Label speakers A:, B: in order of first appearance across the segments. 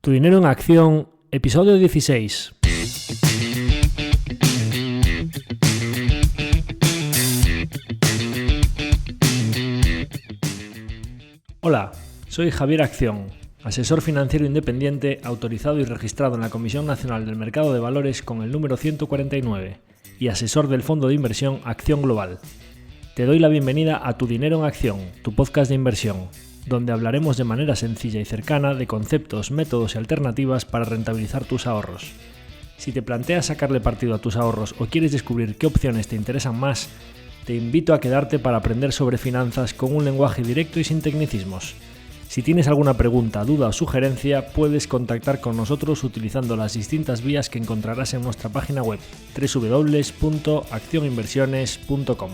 A: Tu dinero en acción, episodio 16. Hola, soy Javier Acción, asesor financiero independiente autorizado y registrado en la Comisión Nacional del Mercado de Valores con el número 149 y asesor del fondo de inversión Acción Global. Te doy la bienvenida a Tu dinero en acción, tu podcast de inversión, donde hablaremos de manera sencilla y cercana de conceptos, métodos y alternativas para rentabilizar tus ahorros. Si te planteas sacarle partido a tus ahorros o quieres descubrir qué opciones te interesan más, te invito a quedarte para aprender sobre finanzas con un lenguaje directo y sin tecnicismos. Si tienes alguna pregunta, duda o sugerencia, puedes contactar con nosotros utilizando las distintas vías que encontrarás en nuestra página web www.accioninversiones.com.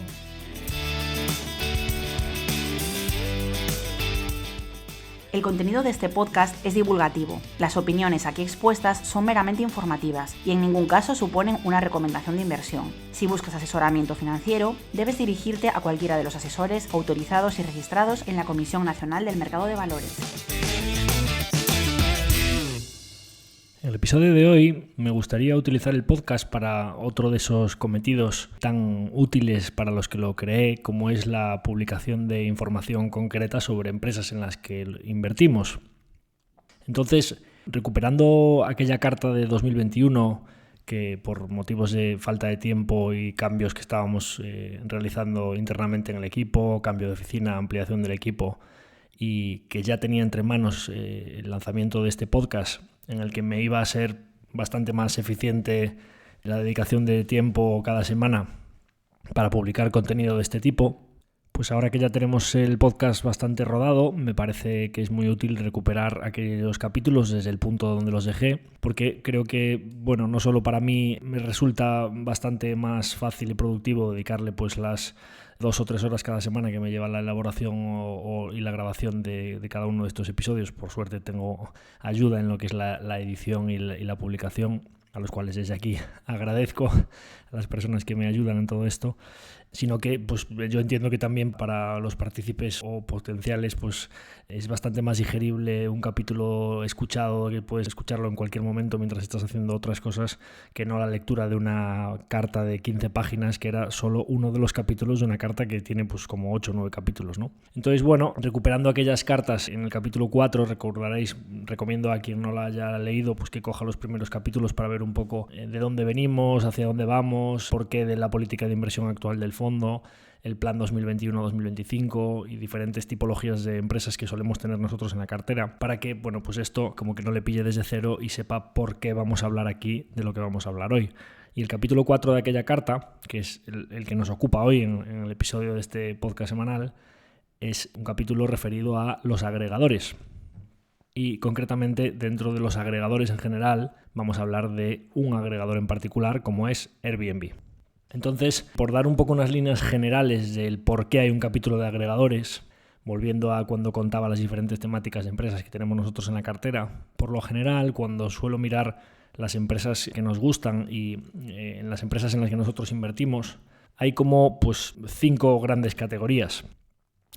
B: El contenido de este podcast es divulgativo. Las opiniones aquí expuestas son meramente informativas y en ningún caso suponen una recomendación de inversión. Si buscas asesoramiento financiero, debes dirigirte a cualquiera de los asesores autorizados y registrados en la Comisión Nacional del Mercado de Valores.
A: En el episodio de hoy me gustaría utilizar el podcast para otro de esos cometidos tan útiles para los que lo creé, como es la publicación de información concreta sobre empresas en las que invertimos. Entonces, recuperando aquella carta de 2021 que por motivos de falta de tiempo y cambios que estábamos realizando internamente en el equipo, cambio de oficina, ampliación del equipo, y que ya tenía entre manos el lanzamiento de este podcast, en el que me iba a ser bastante más eficiente la dedicación de tiempo cada semana para publicar contenido de este tipo, pues ahora que ya tenemos el podcast bastante rodado, me parece que es muy útil recuperar aquellos capítulos desde el punto donde los dejé, porque creo que, bueno, no solo para mí me resulta bastante más fácil y productivo dedicarle pues las 2 o 3 horas cada semana que me lleva la elaboración y la grabación de cada uno de estos episodios. Por suerte tengo ayuda en lo que es la edición y la publicación, a los cuales desde aquí agradezco a las personas que me ayudan en todo esto, sino que pues yo entiendo que también para los partícipes o potenciales pues es bastante más digerible un capítulo escuchado, que puedes escucharlo en cualquier momento mientras estás haciendo otras cosas, que no la lectura de una carta de 15 páginas que era solo uno de los capítulos de una carta que tiene pues como 8 o 9 capítulos, ¿no? Entonces, bueno, recuperando aquellas cartas en el capítulo 4, recordaréis, recomiendo a quien no la haya leído pues que coja los primeros capítulos para ver un poco de dónde venimos, hacia dónde vamos, por qué de la política de inversión actual del fondo, el plan 2021-2025 y diferentes tipologías de empresas que solemos tener nosotros en la cartera, para que, bueno, pues esto como que no le pille desde cero y sepa por qué vamos a hablar aquí de lo que vamos a hablar hoy. Y el capítulo 4 de aquella carta, que es el que nos ocupa hoy en el episodio de este podcast semanal, es un capítulo referido a los agregadores. Y concretamente dentro de los agregadores en general vamos a hablar de un agregador en particular como es Airbnb. Entonces, por dar un poco unas líneas generales del por qué hay un capítulo de agregadores, volviendo a cuando contaba las diferentes temáticas de empresas que tenemos nosotros en la cartera, por lo general cuando suelo mirar las empresas que nos gustan y en las empresas en las que nosotros invertimos, hay como pues 5 grandes categorías.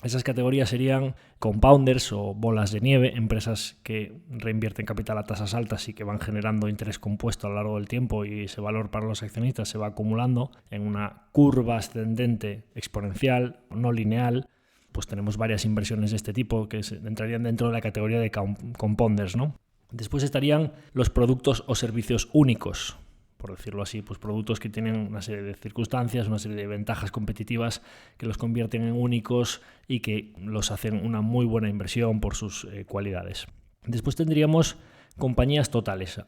A: Esas categorías serían compounders o bolas de nieve, empresas que reinvierten capital a tasas altas y que van generando interés compuesto a lo largo del tiempo, y ese valor para los accionistas se va acumulando en una curva ascendente exponencial, no lineal. Pues tenemos varias inversiones de este tipo que entrarían dentro de la categoría de compounders, ¿no? Después estarían los productos o servicios únicos, por decirlo así, pues productos que tienen una serie de circunstancias, una serie de ventajas competitivas que los convierten en únicos y que los hacen una muy buena inversión por sus cualidades. Después tendríamos compañías totales.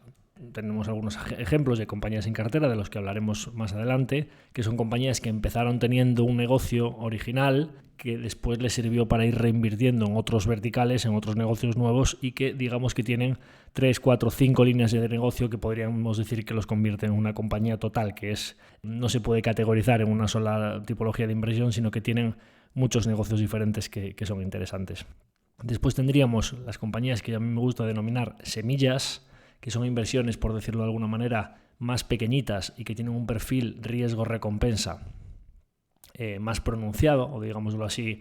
A: Tenemos algunos ejemplos de compañías en cartera de los que hablaremos más adelante, que son compañías que empezaron teniendo un negocio original que después les sirvió para ir reinvirtiendo en otros verticales, en otros negocios nuevos, y que digamos que tienen 3, 4, 5 líneas de negocio que podríamos decir que los convierten en una compañía total, que no se puede categorizar en una sola tipología de inversión, sino que tienen muchos negocios diferentes que son interesantes. Después tendríamos las compañías que a mí me gusta denominar semillas, que son inversiones, por decirlo de alguna manera, más pequeñitas y que tienen un perfil riesgo-recompensa más pronunciado, o digámoslo así,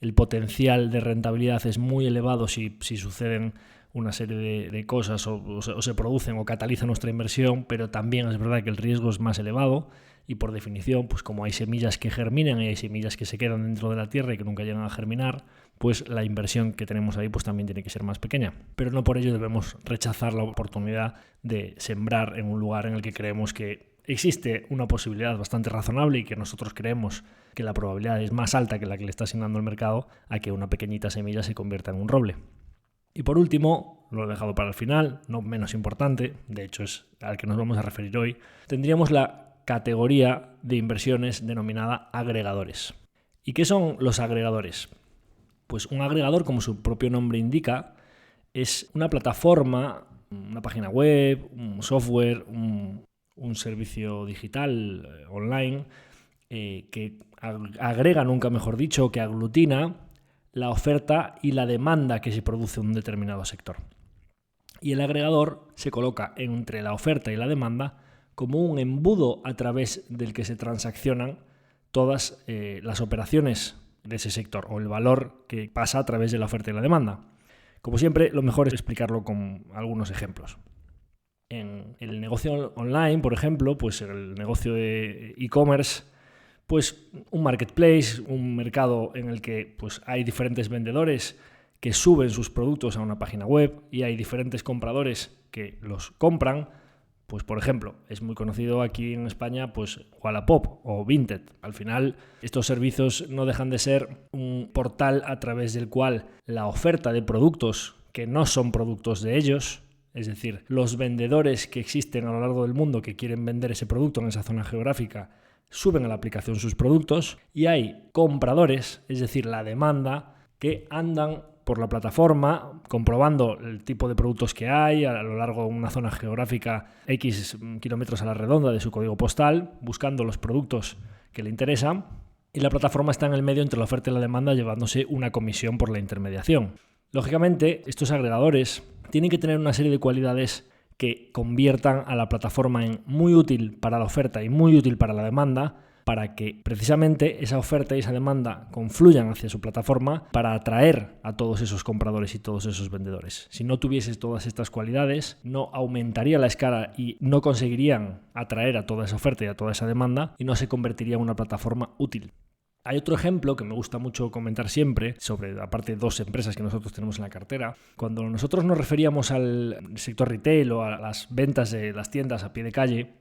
A: el potencial de rentabilidad es muy elevado si suceden una serie de cosas o se producen o catalizan nuestra inversión, pero también es verdad que el riesgo es más elevado y por definición, pues como hay semillas que germinan y hay semillas que se quedan dentro de la tierra y que nunca llegan a germinar, pues la inversión que tenemos ahí pues también tiene que ser más pequeña. Pero no por ello debemos rechazar la oportunidad de sembrar en un lugar en el que creemos que existe una posibilidad bastante razonable y que nosotros creemos que la probabilidad es más alta que la que le está asignando el mercado a que una pequeñita semilla se convierta en un roble. Y por último, lo he dejado para el final, no menos importante, de hecho es al que nos vamos a referir hoy, tendríamos la categoría de inversiones denominada agregadores. ¿Y qué son los agregadores? Pues un agregador, como su propio nombre indica, es una plataforma, una página web, un software, un servicio digital online que agrega, nunca mejor dicho, que aglutina la oferta y la demanda que se produce en un determinado sector. Y el agregador se coloca entre la oferta y la demanda como un embudo a través del que se transaccionan todas las operaciones de ese sector o el valor que pasa a través de la oferta y la demanda. Como siempre, lo mejor es explicarlo con algunos ejemplos. En el negocio online, por ejemplo, pues el negocio de e-commerce, pues un marketplace, un mercado en el que pues hay diferentes vendedores que suben sus productos a una página web y hay diferentes compradores que los compran. Pues por ejemplo, es muy conocido aquí en España pues Wallapop o Vinted. Al final, estos servicios no dejan de ser un portal a través del cual la oferta de productos que no son productos de ellos, es decir, los vendedores que existen a lo largo del mundo que quieren vender ese producto en esa zona geográfica, suben a la aplicación sus productos y hay compradores, es decir, la demanda, que andan por la plataforma comprobando el tipo de productos que hay a lo largo de una zona geográfica X kilómetros a la redonda de su código postal, buscando los productos que le interesan y la plataforma está en el medio entre la oferta y la demanda llevándose una comisión por la intermediación. Lógicamente, estos agregadores tienen que tener una serie de cualidades que conviertan a la plataforma en muy útil para la oferta y muy útil para la demanda, para que precisamente esa oferta y esa demanda confluyan hacia su plataforma para atraer a todos esos compradores y todos esos vendedores. Si no tuvieses todas estas cualidades, no aumentaría la escala y no conseguirían atraer a toda esa oferta y a toda esa demanda y no se convertiría en una plataforma útil. Hay otro ejemplo que me gusta mucho comentar siempre sobre, aparte, dos empresas que nosotros tenemos en la cartera. Cuando nosotros nos referíamos al sector retail o a las ventas de las tiendas a pie de calle,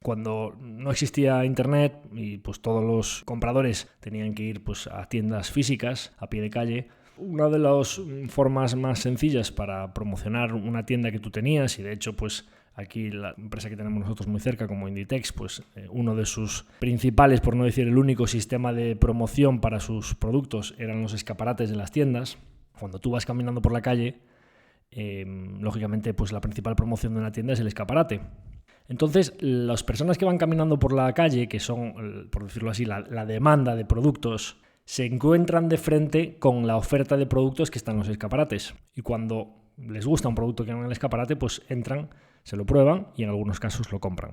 A: cuando no existía internet y pues todos los compradores tenían que ir pues a tiendas físicas a pie de calle, una de las formas más sencillas para promocionar una tienda que tú tenías, y de hecho pues aquí la empresa que tenemos nosotros muy cerca como Inditex, pues uno de sus principales, por no decir el único sistema de promoción para sus productos eran los escaparates de las tiendas. Cuando tú vas caminando por la calle, lógicamente pues la principal promoción de una tienda es el escaparate. Entonces, las personas que van caminando por la calle, que son, por decirlo así, la demanda de productos, se encuentran de frente con la oferta de productos que están en los escaparates. Y cuando les gusta un producto que hay en el escaparate, pues entran, se lo prueban y en algunos casos lo compran.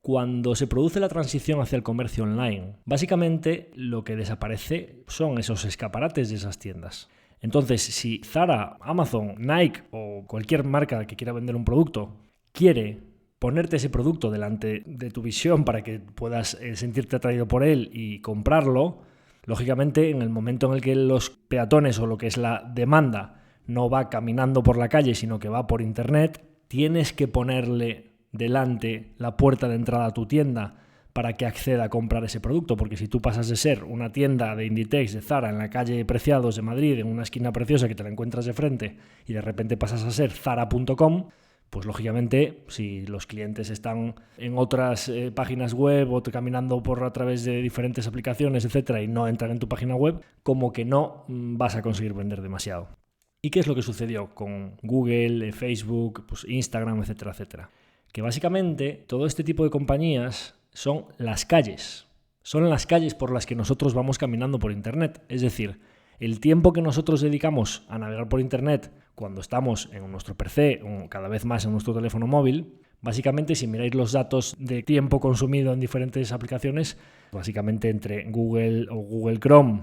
A: Cuando se produce la transición hacia el comercio online, básicamente lo que desaparece son esos escaparates de esas tiendas. Entonces, si Zara, Amazon, Nike o cualquier marca que quiera vender un producto quiere ponerte ese producto delante de tu visión para que puedas sentirte atraído por él y comprarlo, lógicamente en el momento en el que los peatones o lo que es la demanda no va caminando por la calle sino que va por internet, tienes que ponerle delante la puerta de entrada a tu tienda para que acceda a comprar ese producto, porque si tú pasas de ser una tienda de Inditex, de Zara, en la calle Preciados de Madrid, en una esquina preciosa que te la encuentras de frente y de repente pasas a ser Zara.com, pues lógicamente si los clientes están en otras páginas web o caminando a través de diferentes aplicaciones, etcétera, y no entran en tu página web, como que no vas a conseguir vender demasiado. ¿Y qué es lo que sucedió con Google, Facebook, pues Instagram, etcétera, etcétera? Que básicamente todo este tipo de compañías son las calles. Son las calles por las que nosotros vamos caminando por Internet. Es decir, el tiempo que nosotros dedicamos a navegar por Internet cuando estamos en nuestro PC o cada vez más en nuestro teléfono móvil, básicamente si miráis los datos de tiempo consumido en diferentes aplicaciones, básicamente entre Google o Google Chrome,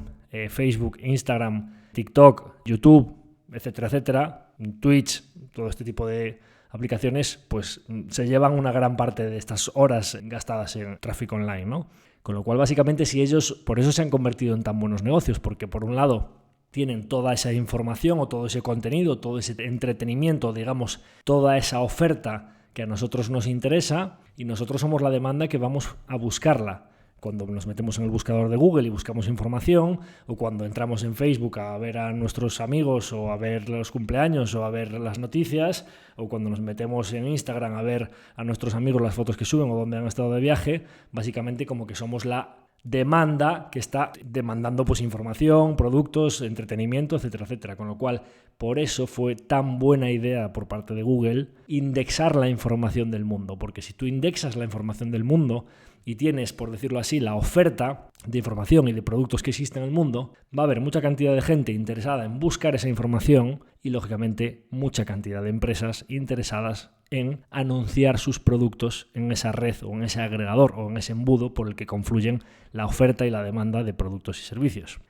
A: Facebook, Instagram, TikTok, YouTube, etcétera, etcétera, Twitch, todo este tipo de aplicaciones, pues se llevan una gran parte de estas horas gastadas en tráfico online, ¿no? Con lo cual, básicamente, si ellos por eso se han convertido en tan buenos negocios, porque por un lado tienen toda esa información o todo ese contenido, todo ese entretenimiento, digamos, toda esa oferta que a nosotros nos interesa y nosotros somos la demanda que vamos a buscarla. Cuando nos metemos en el buscador de Google y buscamos información, o cuando entramos en Facebook a ver a nuestros amigos o a ver los cumpleaños o a ver las noticias, o cuando nos metemos en Instagram a ver a nuestros amigos las fotos que suben o dónde han estado de viaje, básicamente como que somos la demanda que está demandando pues información, productos, entretenimiento, etcétera, etcétera. Con lo cual, por eso fue tan buena idea por parte de Google indexar la información del mundo, porque si tú indexas la información del mundo y tienes, por decirlo así, la oferta de información y de productos que existen en el mundo, va a haber mucha cantidad de gente interesada en buscar esa información y, lógicamente, mucha cantidad de empresas interesadas en anunciar sus productos en esa red o en ese agregador o en ese embudo por el que confluyen la oferta y la demanda de productos y servicios.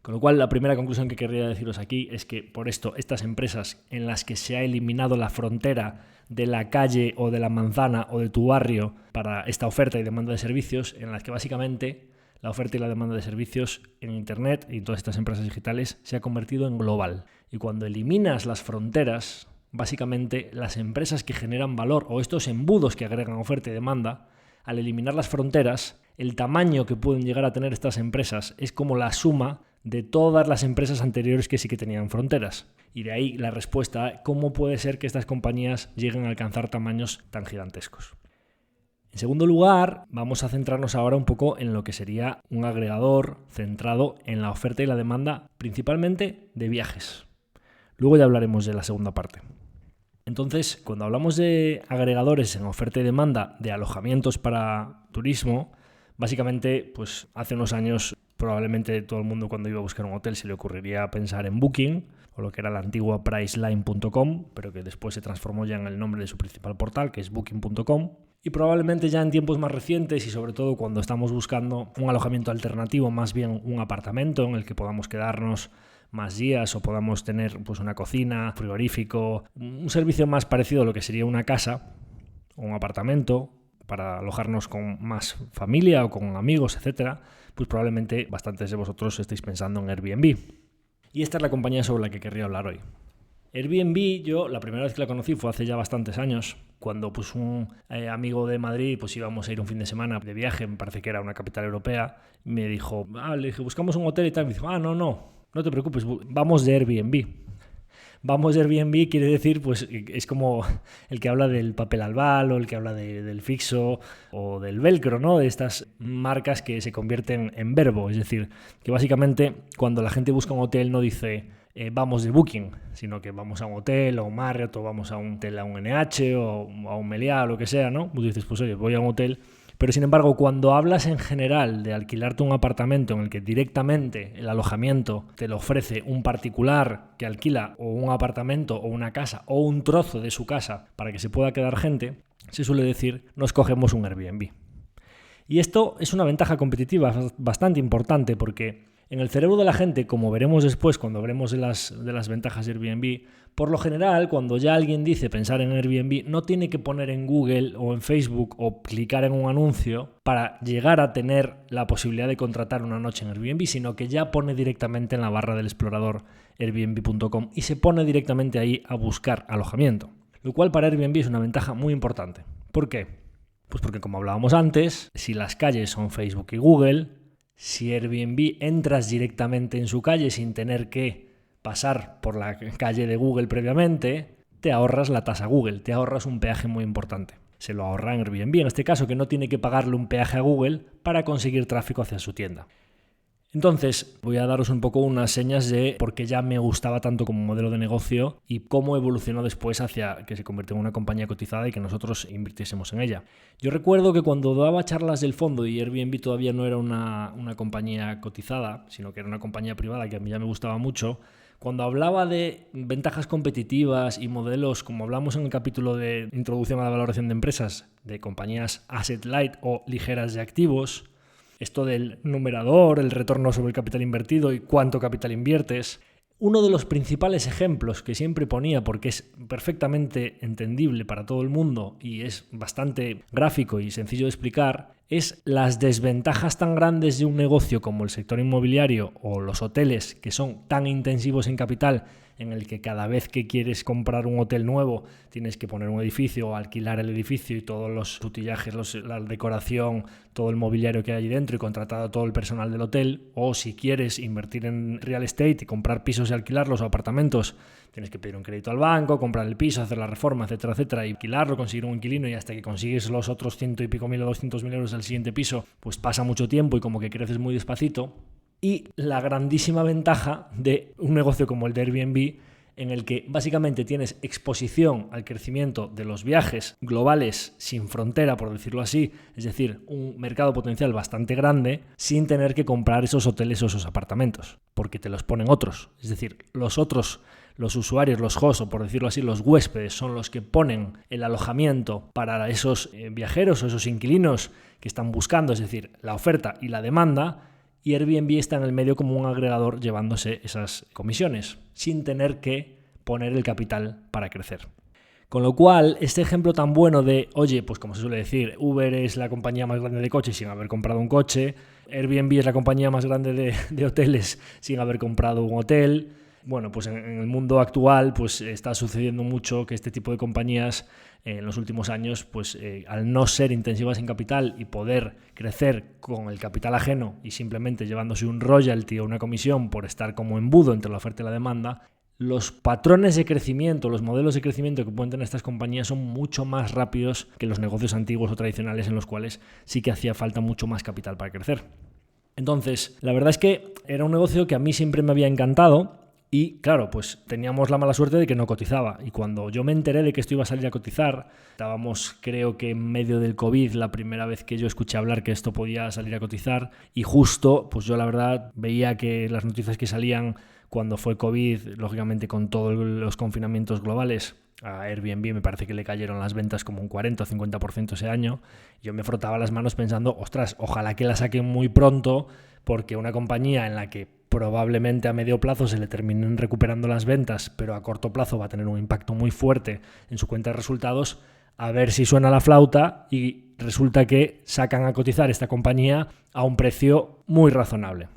A: Con lo cual, la primera conclusión que querría deciros aquí es que por esto, estas empresas en las que se ha eliminado la frontera de la calle o de la manzana o de tu barrio para esta oferta y demanda de servicios, en las que básicamente la oferta y la demanda de servicios en Internet y en todas estas empresas digitales se ha convertido en global. Y cuando eliminas las fronteras, básicamente las empresas que generan valor o estos embudos que agregan oferta y demanda, al eliminar las fronteras, el tamaño que pueden llegar a tener estas empresas es como la suma de todas las empresas anteriores que sí que tenían fronteras. Y de ahí la respuesta a cómo puede ser que estas compañías lleguen a alcanzar tamaños tan gigantescos. En segundo lugar, vamos a centrarnos ahora un poco en lo que sería un agregador centrado en la oferta y la demanda, principalmente de viajes. Luego ya hablaremos de la segunda parte. Entonces, cuando hablamos de agregadores en oferta y demanda de alojamientos para turismo, básicamente, pues hace unos años probablemente todo el mundo cuando iba a buscar un hotel se le ocurriría pensar en Booking o lo que era la antigua Priceline.com, pero que después se transformó ya en el nombre de su principal portal, que es Booking.com. Y probablemente ya en tiempos más recientes y sobre todo cuando estamos buscando un alojamiento alternativo, más bien un apartamento en el que podamos quedarnos más días o podamos tener pues una cocina, frigorífico, un servicio más parecido a lo que sería una casa o un apartamento para alojarnos con más familia o con amigos, etcétera, pues probablemente bastantes de vosotros estéis pensando en Airbnb. Y esta es la compañía sobre la que querría hablar hoy. Airbnb, yo la primera vez que la conocí fue hace ya bastantes años, cuando pues un amigo de Madrid pues íbamos a ir un fin de semana de viaje, me parece que era una capital europea, me dijo, le dije, buscamos un hotel y tal, me dijo, no te preocupes, vamos de Airbnb. Vamos de Airbnb quiere decir, pues es como el que habla del papel albal o el que habla del Fixo o del velcro, ¿no? De estas marcas que se convierten en verbo, es decir, que básicamente cuando la gente busca un hotel no dice vamos de Booking, sino que vamos a un hotel o un Marriott o vamos a un hotel, a un NH o a un Meliá o lo que sea, ¿no? Pues dices, pues oye, voy a un hotel. Pero sin embargo, cuando hablas en general de alquilarte un apartamento en el que directamente el alojamiento te lo ofrece un particular que alquila o un apartamento o una casa o un trozo de su casa para que se pueda quedar gente, se suele decir, nos cogemos un Airbnb. Y esto es una ventaja competitiva bastante importante porque en el cerebro de la gente, como veremos después cuando hablemos de las ventajas de Airbnb, por lo general, cuando ya alguien dice pensar en Airbnb, no tiene que poner en Google o en Facebook o clicar en un anuncio para llegar a tener la posibilidad de contratar una noche en Airbnb, sino que ya pone directamente en la barra del explorador airbnb.com y se pone directamente ahí a buscar alojamiento. Lo cual para Airbnb es una ventaja muy importante. ¿Por qué? Pues porque como hablábamos antes, si las calles son Facebook y Google, si Airbnb entras directamente en su calle sin tener que pasar por la calle de Google previamente, te ahorras la tasa Google, te ahorras un peaje muy importante. Se lo ahorra en Airbnb, en este caso, que no tiene que pagarle un peaje a Google para conseguir tráfico hacia su tienda. Entonces, voy a daros un poco unas señas de por qué ya me gustaba tanto como modelo de negocio y cómo evolucionó después hacia que se convirtió en una compañía cotizada y que nosotros invirtiésemos en ella. Yo recuerdo que cuando daba charlas del fondo y Airbnb todavía no era una compañía cotizada, sino que era una compañía privada que a mí ya me gustaba mucho, cuando hablaba de ventajas competitivas y modelos, como hablamos en el capítulo de Introducción a la valoración de empresas, de compañías asset light o ligeras de activos, Esto del numerador, el retorno sobre el capital invertido y cuánto capital inviertes. Uno de los principales ejemplos que siempre ponía, porque es perfectamente entendible para todo el mundo y es bastante gráfico y sencillo de explicar, es las desventajas tan grandes de un negocio como el sector inmobiliario o los hoteles, que son tan intensivos en capital, en el que cada vez que quieres comprar un hotel nuevo tienes que poner un edificio o alquilar el edificio y todos los utillajes, la decoración, todo el mobiliario que hay allí dentro y contratar a todo el personal del hotel. O si quieres invertir en real estate y comprar pisos y alquilarlos o apartamentos, tienes que pedir un crédito al banco, comprar el piso, hacer la reforma, etcétera, etcétera, y alquilarlo, conseguir un inquilino, y hasta que consigues los otros 100 y pico mil o 200.000 euros del siguiente piso, pues pasa mucho tiempo y como que creces muy despacito. Y la grandísima ventaja de un negocio como el de Airbnb, en el que básicamente tienes exposición al crecimiento de los viajes globales sin frontera, por decirlo así, es decir, un mercado potencial bastante grande, sin tener que comprar esos hoteles o esos apartamentos, porque te los ponen otros. Es decir, los usuarios, los hosts, o por decirlo así, los huéspedes, son los que ponen el alojamiento para esos viajeros o esos inquilinos que están buscando, es decir, la oferta y la demanda. Y Airbnb está en el medio como un agregador llevándose esas comisiones, sin tener que poner el capital para crecer. Con lo cual, este ejemplo tan bueno de, oye, pues como se suele decir, Uber es la compañía más grande de coches sin haber comprado un coche, Airbnb es la compañía más grande de hoteles sin haber comprado un hotel. Bueno, pues en el mundo actual pues está sucediendo mucho que este tipo de compañías en los últimos años, pues al no ser intensivas en capital y poder crecer con el capital ajeno y simplemente llevándose un royalty o una comisión por estar como embudo entre la oferta y la demanda, los patrones de crecimiento, los modelos de crecimiento que pueden tener estas compañías son mucho más rápidos que los negocios antiguos o tradicionales en los cuales sí que hacía falta mucho más capital para crecer. Entonces, la verdad es que era un negocio que a mí siempre me había encantado. Y claro, pues teníamos la mala suerte de que no cotizaba. Y cuando yo me enteré de que esto iba a salir a cotizar, estábamos creo que en medio del COVID, la primera vez que yo escuché hablar que esto podía salir a cotizar. Y justo, pues yo la verdad veía que las noticias que salían cuando fue COVID, lógicamente con todos los confinamientos globales, a Airbnb me parece que le cayeron las ventas como un 40 o 50% ese año. Yo me frotaba las manos pensando, ostras, ojalá que la saquen muy pronto, porque una compañía en la que probablemente a medio plazo se le terminen recuperando las ventas, pero a corto plazo va a tener un impacto muy fuerte en su cuenta de resultados, a ver si suena la flauta y resulta que sacan a cotizar esta compañía a un precio muy razonable.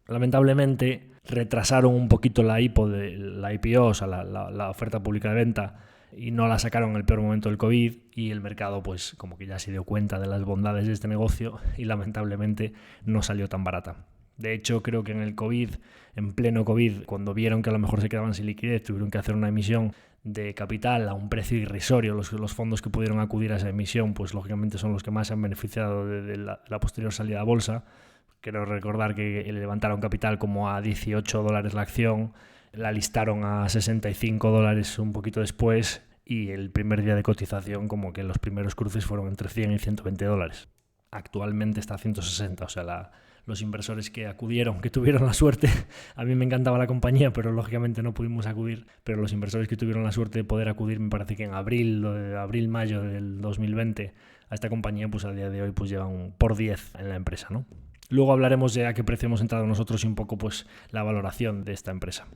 A: Lamentablemente retrasaron un poquito la IPO, o sea, la oferta pública de venta, y no la sacaron en el peor momento del COVID, y el mercado pues como que ya se dio cuenta de las bondades de este negocio y lamentablemente no salió tan barata. De hecho, creo que en el COVID, en pleno COVID, cuando vieron que a lo mejor se quedaban sin liquidez, tuvieron que hacer una emisión de capital a un precio irrisorio. Los fondos que pudieron acudir a esa emisión, pues lógicamente son los que más se han beneficiado de la posterior salida a bolsa. Quiero recordar que le levantaron capital como a $18 la acción, la listaron a $65 un poquito después, y el primer día de cotización como que los primeros cruces fueron entre $100 y $120. Actualmente está a 160, o sea, los inversores que acudieron, que tuvieron la suerte, a mí me encantaba la compañía, pero lógicamente no pudimos acudir, pero los inversores que tuvieron la suerte de poder acudir, me parece que en abril-mayo del 2020 a esta compañía, pues a día de hoy pues llevan por 10 en la empresa, ¿no? Luego hablaremos de a qué precio hemos entrado nosotros y un poco pues la valoración de esta empresa.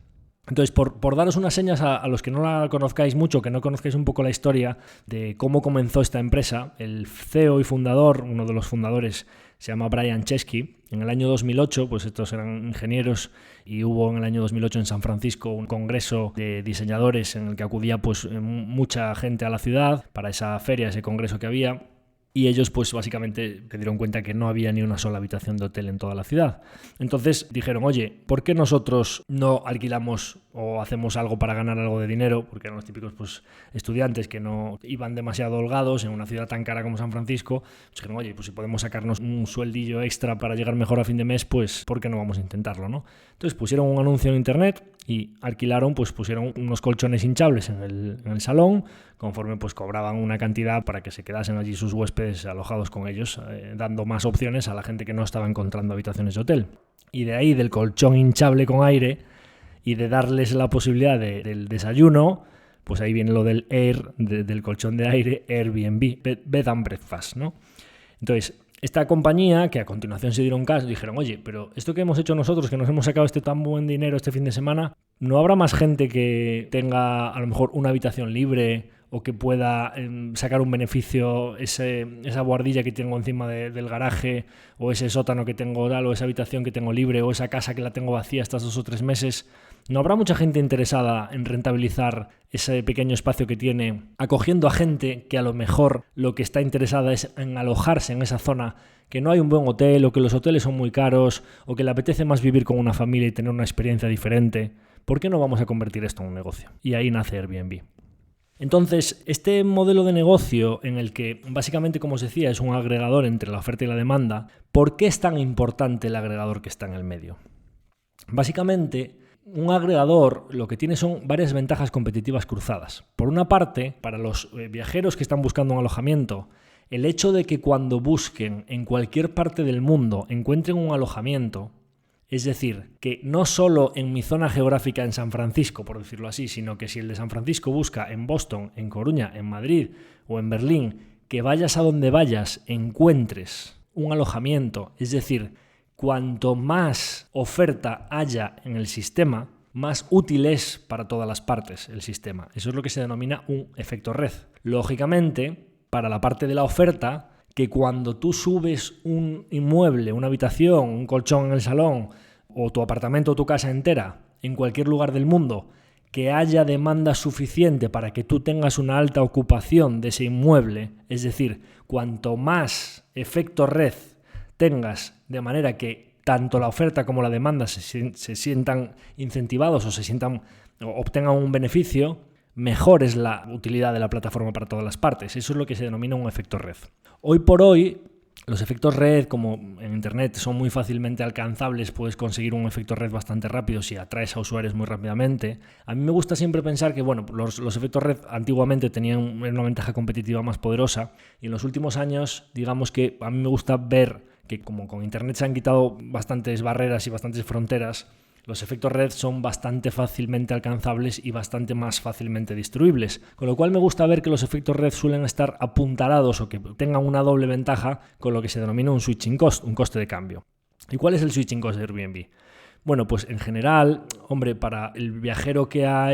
A: Entonces, por daros unas señas a los que no la conozcáis mucho, que no conozcáis un poco la historia de cómo comenzó esta empresa, el CEO y fundador, uno de los fundadores, se llama Brian Chesky. En el año 2008, pues estos eran ingenieros, y hubo en el año 2008 en San Francisco un congreso de diseñadores en el que acudía pues mucha gente a la ciudad para esa feria, ese congreso que había. Y ellos pues básicamente se dieron cuenta que no había ni una sola habitación de hotel en toda la ciudad. Entonces dijeron, oye, ¿por qué nosotros no alquilamos o hacemos algo para ganar algo de dinero? Porque eran los típicos pues estudiantes que no iban demasiado holgados en una ciudad tan cara como San Francisco. Pues dijeron, oye, pues si podemos sacarnos un sueldillo extra para llegar mejor a fin de mes, pues ¿por qué no vamos a intentarlo, no? Entonces pusieron un anuncio en internet y alquilaron, pues pusieron unos colchones hinchables en el salón, conforme pues cobraban una cantidad para que se quedasen allí sus huéspedes alojados con ellos, dando más opciones a la gente que no estaba encontrando habitaciones de hotel. Y de ahí, del colchón hinchable con aire y de darles la posibilidad del desayuno, pues ahí viene lo del del colchón de aire, Airbnb, Bed and Breakfast, ¿no? Entonces, esta compañía, que a continuación se dieron caso, dijeron, oye, pero esto que hemos hecho nosotros, que nos hemos sacado este tan buen dinero este fin de semana, ¿no habrá más gente que tenga a lo mejor una habitación libre o que pueda sacar un beneficio, esa buhardilla que tengo encima del garaje, o ese sótano que tengo tal, o esa habitación que tengo libre, o esa casa que la tengo vacía estos 2 o 3 meses? ¿No habrá mucha gente interesada en rentabilizar ese pequeño espacio que tiene, acogiendo a gente que a lo mejor lo que está interesada es en alojarse en esa zona, que no hay un buen hotel, o que los hoteles son muy caros, o que le apetece más vivir con una familia y tener una experiencia diferente? ¿Por qué no vamos a convertir esto en un negocio? Y ahí nace Airbnb. Entonces, este modelo de negocio en el que básicamente, como os decía, es un agregador entre la oferta y la demanda, ¿por qué es tan importante el agregador que está en el medio? Básicamente, un agregador lo que tiene son varias ventajas competitivas cruzadas. Por una parte, para los viajeros que están buscando un alojamiento, el hecho de que cuando busquen en cualquier parte del mundo encuentren un alojamiento, es decir, que no solo en mi zona geográfica en San Francisco, por decirlo así, sino que si el de San Francisco busca en Boston, en Coruña, en Madrid o en Berlín, que vayas a donde vayas encuentres un alojamiento, es decir, cuanto más oferta haya en el sistema, más útil es para todas las partes el sistema. Eso es lo que se denomina un efecto red. Lógicamente, para la parte de la oferta, que cuando tú subes un inmueble, una habitación, un colchón en el salón, o tu apartamento o tu casa entera, en cualquier lugar del mundo, que haya demanda suficiente para que tú tengas una alta ocupación de ese inmueble, es decir, cuanto más efecto red tengas, de manera que tanto la oferta como la demanda se sientan incentivados o obtengan un beneficio, mejor es la utilidad de la plataforma para todas las partes. Eso es lo que se denomina un efecto red. Hoy por hoy, los efectos red, como en Internet, son muy fácilmente alcanzables. Puedes conseguir un efecto red bastante rápido si atraes a usuarios muy rápidamente. A mí me gusta siempre pensar que los efectos red antiguamente tenían una ventaja competitiva más poderosa, y en los últimos años, digamos que a mí me gusta ver que como con Internet se han quitado bastantes barreras y bastantes fronteras, los efectos red son bastante fácilmente alcanzables y bastante más fácilmente distribuibles. Con lo cual me gusta ver que los efectos red suelen estar apuntalados o que tengan una doble ventaja con lo que se denomina un switching cost, un coste de cambio. ¿Y cuál es el switching cost de Airbnb? Bueno, pues en general, para el viajero que ha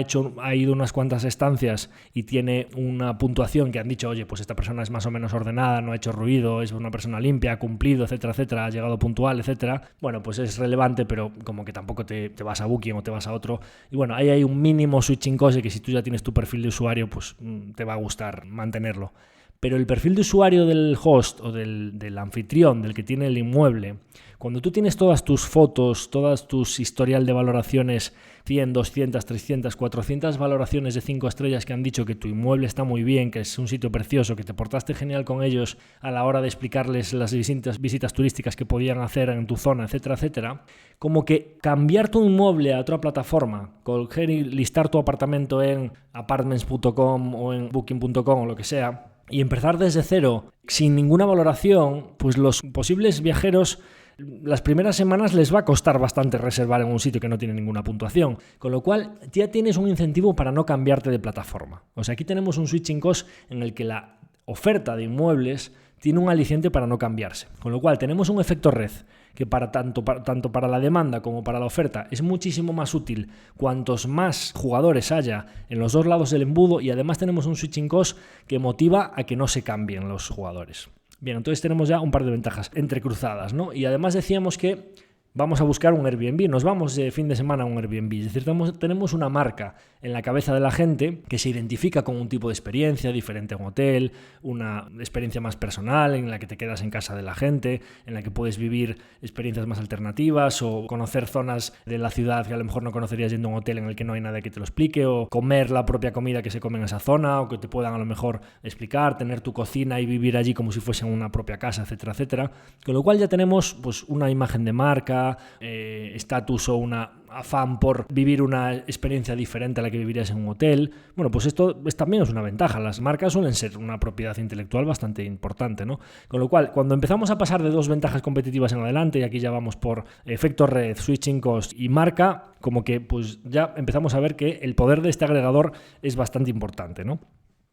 A: ido unas cuantas estancias y tiene una puntuación que han dicho, oye, pues esta persona es más o menos ordenada, no ha hecho ruido, es una persona limpia, ha cumplido, etcétera, etcétera, ha llegado puntual, etcétera, bueno, pues es relevante, pero como que tampoco te vas a Booking o te vas a otro. Y bueno, ahí hay un mínimo switching cost de que si tú ya tienes tu perfil de usuario, pues te va a gustar mantenerlo. Pero el perfil de usuario del host o del anfitrión, del que tiene el inmueble, cuando tú tienes todas tus fotos, todas tus historial de valoraciones, 100, 200, 300, 400 valoraciones de 5 estrellas que han dicho que tu inmueble está muy bien, que es un sitio precioso, que te portaste genial con ellos a la hora de explicarles las distintas visitas turísticas que podían hacer en tu zona, etcétera, etcétera, como que cambiar tu inmueble a otra plataforma, coger y listar tu apartamento en apartments.com o en booking.com o lo que sea, y empezar desde cero, sin ninguna valoración, pues los posibles viajeros, las primeras semanas les va a costar bastante reservar en un sitio que no tiene ninguna puntuación, con lo cual ya tienes un incentivo para no cambiarte de plataforma. O sea, aquí tenemos un switching cost en el que la oferta de inmuebles tiene un aliciente para no cambiarse, con lo cual tenemos un efecto red que tanto para la demanda como para la oferta es muchísimo más útil cuantos más jugadores haya en los dos lados del embudo, y además tenemos un switching cost que motiva a que no se cambien los jugadores. Bien, entonces tenemos ya un par de ventajas entrecruzadas, ¿no? Y además decíamos que vamos a buscar un Airbnb, nos vamos de fin de semana a un Airbnb, es decir, tenemos una marca en la cabeza de la gente que se identifica con un tipo de experiencia diferente a un hotel, una experiencia más personal en la que te quedas en casa de la gente, en la que puedes vivir experiencias más alternativas o conocer zonas de la ciudad que a lo mejor no conocerías yendo a un hotel en el que no hay nadie que te lo explique, o comer la propia comida que se come en esa zona, o que te puedan a lo mejor explicar, tener tu cocina y vivir allí como si fuese una propia casa, etcétera, etcétera. Con lo cual ya tenemos pues una imagen de marca, estatus o una afán por vivir una experiencia diferente a la que vivirías en un hotel. Bueno, pues esto también es una ventaja. Las marcas suelen ser una propiedad intelectual bastante importante, ¿no? Con lo cual, cuando empezamos a pasar de dos ventajas competitivas en adelante, y aquí ya vamos por efecto red, switching cost y marca, como que pues ya empezamos a ver que el poder de este agregador es bastante importante, ¿no?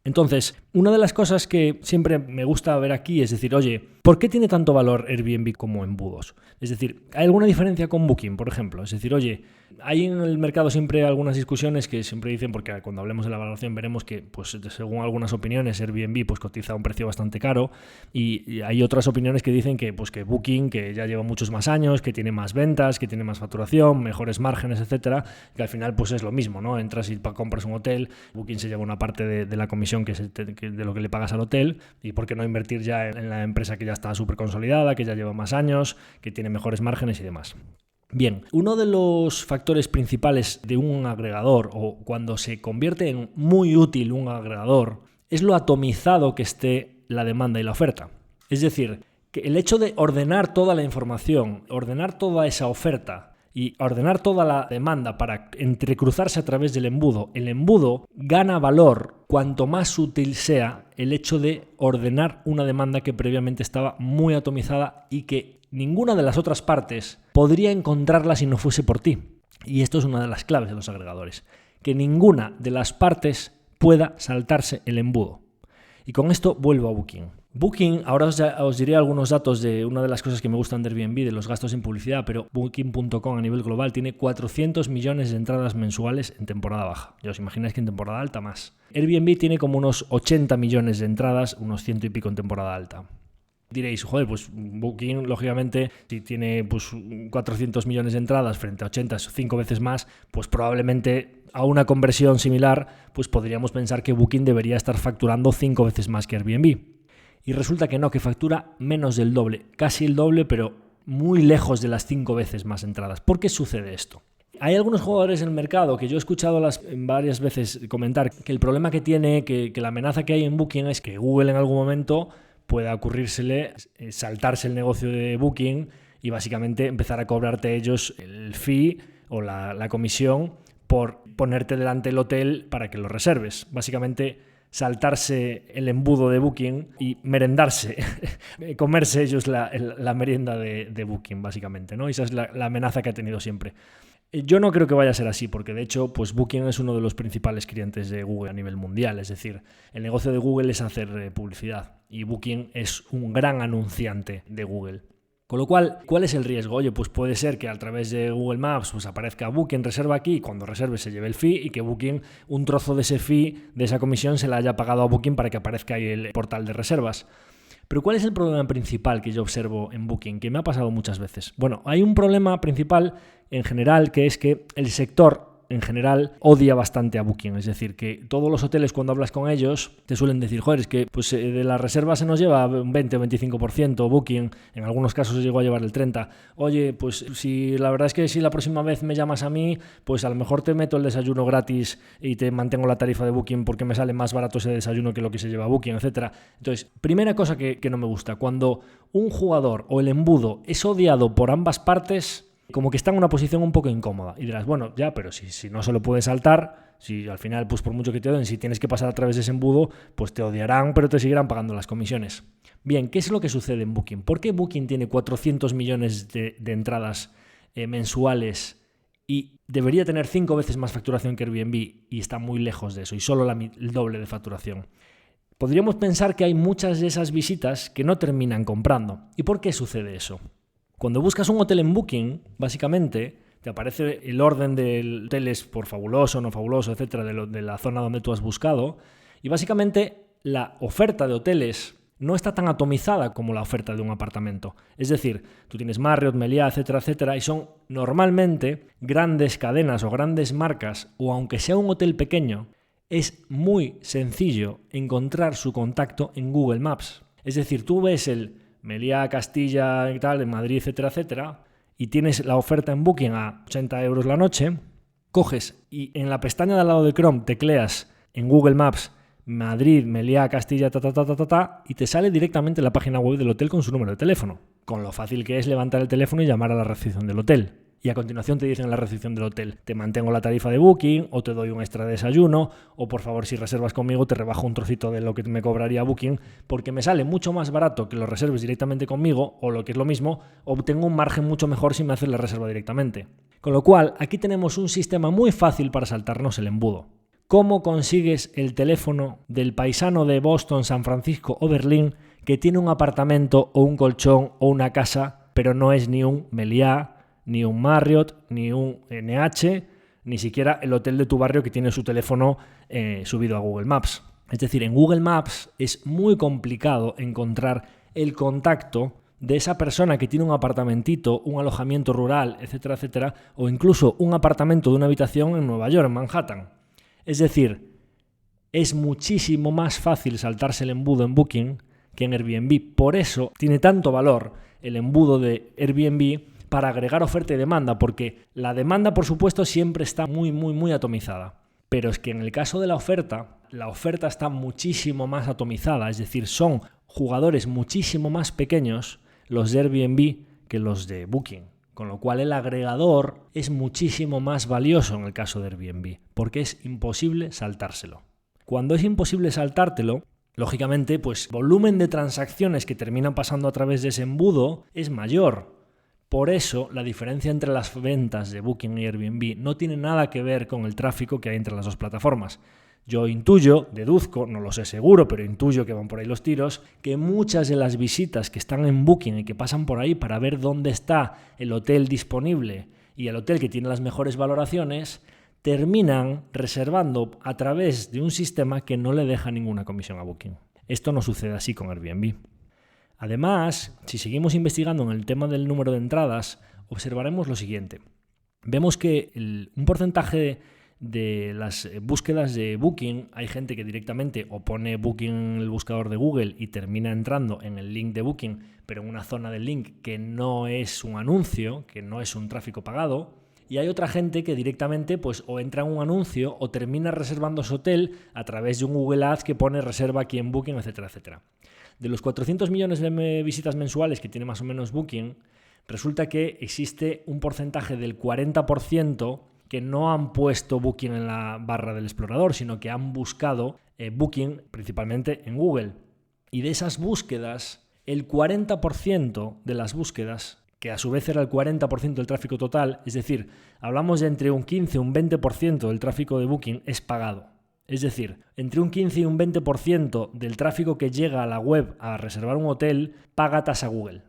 A: Entonces, una de las cosas que siempre me gusta ver aquí es decir, oye, ¿por qué tiene tanto valor Airbnb como embudos? Es decir, ¿hay alguna diferencia con Booking, por ejemplo? Es decir, oye, hay en el mercado siempre algunas discusiones que siempre dicen, porque cuando hablemos de la valoración veremos que, pues según algunas opiniones, Airbnb pues cotiza a un precio bastante caro y hay otras opiniones que dicen que, pues, que Booking, que ya lleva muchos más años, que tiene más ventas, que tiene más facturación, mejores márgenes, etcétera, que al final pues es lo mismo, ¿no? Entras y compras un hotel, Booking se lleva una parte de la comisión que es de lo que le pagas al hotel, y por qué no invertir ya en la empresa que ya está súper consolidada, que ya lleva más años, que tiene mejores márgenes y demás. Bien, uno de los factores principales de un agregador, o cuando se convierte en muy útil un agregador, es lo atomizado que esté la demanda y la oferta. Es decir, que el hecho de ordenar toda la información, ordenar toda esa oferta y ordenar toda la demanda para entrecruzarse a través del embudo, el embudo gana valor cuanto más útil sea el hecho de ordenar una demanda que previamente estaba muy atomizada y que ninguna de las otras partes podría encontrarla si no fuese por ti. Y esto es una de las claves de los agregadores, que ninguna de las partes pueda saltarse el embudo. Y con esto vuelvo a Booking. Booking, ahora os diré algunos datos de una de las cosas que me gustan de Airbnb, de los gastos en publicidad, pero Booking.com a nivel global tiene 400 millones de entradas mensuales en temporada baja. Ya os imagináis que en temporada alta más. Airbnb tiene como unos 80 millones de entradas, unos 100 y pico en temporada alta. Diréis, joder, pues Booking, lógicamente, si tiene pues 400 millones de entradas frente a 80, 5 veces más, pues probablemente a una conversión similar, pues podríamos pensar que Booking debería estar facturando 5 veces más que Airbnb. Y resulta que no, que factura menos del doble, casi el doble, pero muy lejos de las 5 veces más entradas. ¿Por qué sucede esto? Hay algunos jugadores en el mercado que yo he escuchado varias veces comentar que el problema que tiene, que la amenaza que hay en Booking es que Google en algún momento pueda ocurrírsele saltarse el negocio de Booking y básicamente empezar a cobrarte ellos el fee o la comisión por ponerte delante del hotel para que lo reserves. Básicamente saltarse el embudo de Booking y merendarse, comerse ellos la merienda de Booking, básicamente, ¿no? Y esa es la amenaza que ha tenido siempre. Yo no creo que vaya a ser así, porque de hecho pues Booking es uno de los principales clientes de Google a nivel mundial. Es decir, el negocio de Google es hacer publicidad y Booking es un gran anunciante de Google. Con lo cual, ¿cuál es el riesgo? Oye, pues puede ser que a través de Google Maps pues aparezca Booking, reserva aquí, y cuando reserve se lleve el fee y que Booking, un trozo de ese fee, de esa comisión, se la haya pagado a Booking para que aparezca ahí el portal de reservas. Pero ¿cuál es el problema principal que yo observo en Booking? Que me ha pasado muchas veces. Bueno, hay un problema principal en general, que es que el sector en general odia bastante a Booking. Es decir, que todos los hoteles, cuando hablas con ellos, te suelen decir, joder, es que pues, de la reserva se nos lleva un 20 o 25%, Booking, en algunos casos se llegó a llevar el 30%. Oye, pues si la verdad es que si la próxima vez me llamas a mí, pues a lo mejor te meto el desayuno gratis y te mantengo la tarifa de Booking porque me sale más barato ese desayuno que lo que se lleva Booking, etcétera. Entonces, primera cosa que no me gusta, cuando un jugador o el embudo es odiado por ambas partes, como que está en una posición un poco incómoda. Y dirás, bueno, ya, pero si no se lo puedes saltar, si al final, pues por mucho que te odien, si tienes que pasar a través de ese embudo, pues te odiarán, pero te seguirán pagando las comisiones. Bien, ¿qué es lo que sucede en Booking? ¿Por qué Booking tiene 400 millones de entradas mensuales y debería tener 5 veces más facturación que Airbnb y está muy lejos de eso y solo el doble de facturación? Podríamos pensar que hay muchas de esas visitas que no terminan comprando. ¿Y por qué sucede eso? Cuando buscas un hotel en Booking, básicamente te aparece el orden de hoteles por fabuloso, no fabuloso, etcétera, de la zona donde tú has buscado. Y básicamente la oferta de hoteles no está tan atomizada como la oferta de un apartamento. Es decir, tú tienes Marriott, Meliá, etcétera, etcétera, y son normalmente grandes cadenas o grandes marcas, o aunque sea un hotel pequeño, es muy sencillo encontrar su contacto en Google Maps. Es decir, tú ves el Meliá, Castilla y tal, en Madrid, etcétera, etcétera, y tienes la oferta en Booking a 80 euros la noche, coges y en la pestaña de al lado de Chrome tecleas en Google Maps Madrid, Meliá, Castilla, y te sale directamente la página web del hotel con su número de teléfono, con lo fácil que es levantar el teléfono y llamar a la recepción del hotel. Y a continuación te dicen en la recepción del hotel, te mantengo la tarifa de Booking, o te doy un extra de desayuno, o por favor si reservas conmigo te rebajo un trocito de lo que me cobraría Booking, porque me sale mucho más barato que lo reserves directamente conmigo, o lo que es lo mismo, obtengo un margen mucho mejor si me haces la reserva directamente. Con lo cual, aquí tenemos un sistema muy fácil para saltarnos el embudo. ¿Cómo consigues el teléfono del paisano de Boston, San Francisco o Berlín que tiene un apartamento o un colchón o una casa, pero no es ni un Meliá, ni un Marriott, ni un NH, ni siquiera el hotel de tu barrio que tiene su teléfono subido a Google Maps? Es decir, en Google Maps es muy complicado encontrar el contacto de esa persona que tiene un apartamentito, un alojamiento rural, etcétera, etcétera, o incluso un apartamento de una habitación en Nueva York, en Manhattan. Es decir, es muchísimo más fácil saltarse el embudo en Booking que en Airbnb. Por eso tiene tanto valor el embudo de Airbnb para agregar oferta y demanda, porque la demanda, por supuesto, siempre está muy atomizada. Pero es que en el caso de la oferta está muchísimo más atomizada, es decir, son jugadores muchísimo más pequeños los de Airbnb que los de Booking. Con lo cual el agregador es muchísimo más valioso en el caso de Airbnb, porque es imposible saltárselo. Cuando es imposible saltártelo, lógicamente, pues volumen de transacciones que terminan pasando a través de ese embudo es mayor. Por eso, la diferencia entre las ventas de Booking y Airbnb no tiene nada que ver con el tráfico que hay entre las dos plataformas. Yo intuyo, deduzco, no lo sé seguro, pero intuyo que van por ahí los tiros, que muchas de las visitas que están en Booking y que pasan por ahí para ver dónde está el hotel disponible y el hotel que tiene las mejores valoraciones, terminan reservando a través de un sistema que no le deja ninguna comisión a Booking. Esto no sucede así con Airbnb. Además, si seguimos investigando en el tema del número de entradas, observaremos lo siguiente. Vemos que un porcentaje de las búsquedas de Booking, hay gente que directamente o pone Booking en el buscador de Google y termina entrando en el link de Booking, pero en una zona del link que no es un anuncio, que no es un tráfico pagado. Y hay otra gente que directamente pues o entra en un anuncio o termina reservando su hotel a través de un Google Ads que pone reserva aquí en Booking, etcétera, etcétera. De los 400 millones de visitas mensuales que tiene más o menos Booking, resulta que existe un porcentaje del 40% que no han puesto Booking en la barra del explorador, sino que han buscado Booking principalmente en Google. Y de esas búsquedas, el 40% de las búsquedas, que a su vez era el 40% del tráfico total, es decir, hablamos de entre un 15 y un 20% del tráfico de Booking es pagado. Es decir, entre un 15 y un 20% del tráfico que llega a la web a reservar un hotel paga tasa Google.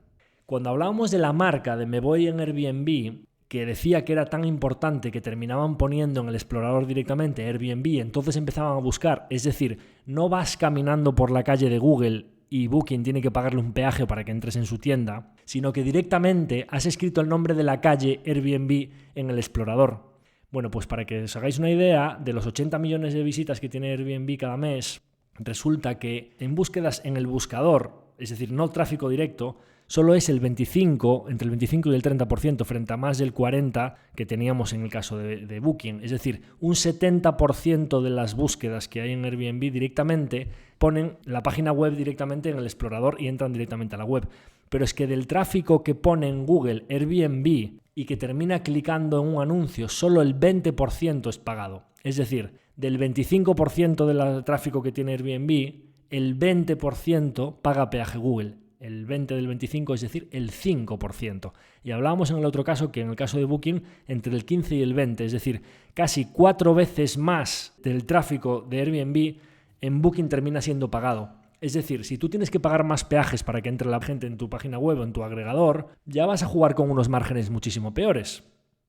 A: Cuando hablábamos de la marca de Me Voy en Airbnb, que decía que era tan importante que terminaban poniendo en el explorador directamente Airbnb, entonces empezaban a buscar, es decir, no vas caminando por la calle de Google y Booking tiene que pagarle un peaje para que entres en su tienda, sino que directamente has escrito el nombre de la calle Airbnb en el explorador. Bueno, pues para que os hagáis una idea, de los 80 millones de visitas que tiene Airbnb cada mes, resulta que en búsquedas en el buscador, es decir, no tráfico directo, solo es entre el 25 y el 30% frente a más del 40% que teníamos en el caso de Booking. Es decir, un 70% de las búsquedas que hay en Airbnb directamente ponen la página web directamente en el explorador y entran directamente a la web. Pero es que del tráfico que pone en Google Airbnb y que termina clicando en un anuncio, solo el 20% es pagado. Es decir, del 25% del tráfico que tiene Airbnb, el 20% paga peaje Google. El 20 del 25, es decir, el 5%. Y hablábamos en el otro caso que en el caso de Booking entre el 15 y el 20, es decir, casi 4 veces más del tráfico de Airbnb en Booking termina siendo pagado. Es decir, si tú tienes que pagar más peajes para que entre la gente en tu página web o en tu agregador, ya vas a jugar con unos márgenes muchísimo peores.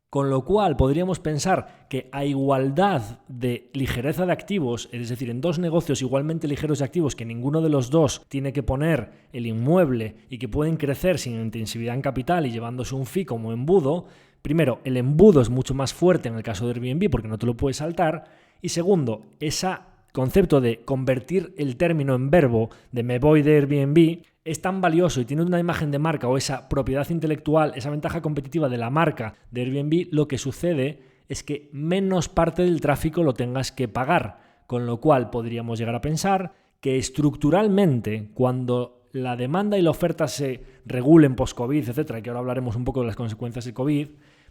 A: Con lo cual podríamos pensar que a igualdad de ligereza de activos, es decir, en dos negocios igualmente ligeros de activos que ninguno de los dos tiene que poner el inmueble y que pueden crecer sin intensividad en capital y llevándose un fee como embudo, primero, el embudo es mucho más fuerte en el caso de Airbnb porque no te lo puedes saltar, y segundo, ese concepto de convertir el término en verbo de me voy de Airbnb es tan valioso y tiene una imagen de marca o esa propiedad intelectual, esa ventaja competitiva de la marca de Airbnb, lo que sucede es que menos parte del tráfico lo tengas que pagar, con lo cual podríamos llegar a pensar que estructuralmente cuando la demanda y la oferta se regulen post-COVID, etcétera, que ahora hablaremos un poco de las consecuencias de COVID,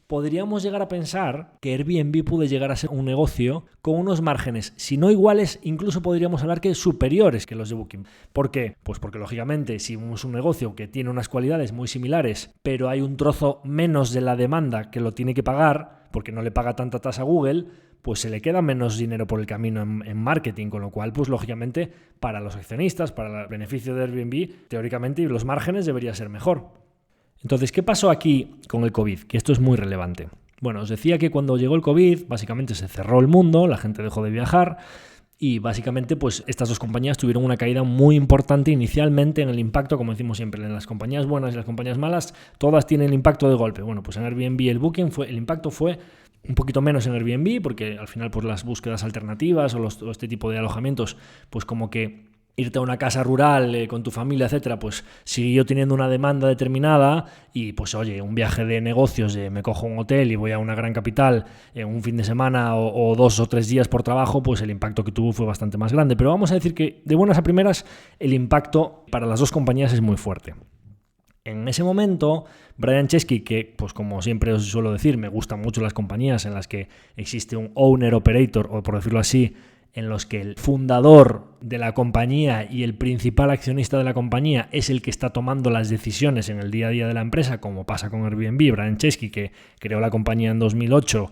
A: podríamos llegar a pensar que Airbnb puede llegar a ser un negocio con unos márgenes, si no iguales, incluso podríamos hablar que superiores que los de Booking. ¿Por qué? Pues porque lógicamente si es un negocio que tiene unas cualidades muy similares, pero hay un trozo menos de la demanda que lo tiene que pagar, porque no le paga tanta tasa a Google, pues se le queda menos dinero por el camino en marketing, con lo cual, pues lógicamente, para los accionistas, para el beneficio de Airbnb, teóricamente los márgenes debería ser mejor. Entonces, ¿qué pasó aquí con el COVID? Que esto es muy relevante. Bueno, os decía que cuando llegó el COVID, básicamente se cerró el mundo, la gente dejó de viajar y básicamente pues estas dos compañías tuvieron una caída muy importante inicialmente en el impacto, como decimos siempre, en las compañías buenas y las compañías malas, todas tienen impacto de golpe. Bueno, pues en Airbnb el impacto fue un poquito menos en Airbnb porque al final pues las búsquedas alternativas o este tipo de alojamientos, pues como que irte a una casa rural con tu familia, etcétera, pues siguió teniendo una demanda determinada y pues oye, un viaje de negocios, me cojo un hotel y voy a una gran capital en un fin de semana o 2 o 3 días por trabajo, pues el impacto que tuvo fue bastante más grande. Pero vamos a decir que de buenas a primeras el impacto para las dos compañías es muy fuerte. En ese momento, Brian Chesky, que pues como siempre os suelo decir, me gustan mucho las compañías en las que existe un owner-operator, o por decirlo así, en los que el fundador de la compañía y el principal accionista de la compañía es el que está tomando las decisiones en el día a día de la empresa, como pasa con Airbnb. Brian Chesky, que creó la compañía en 2008,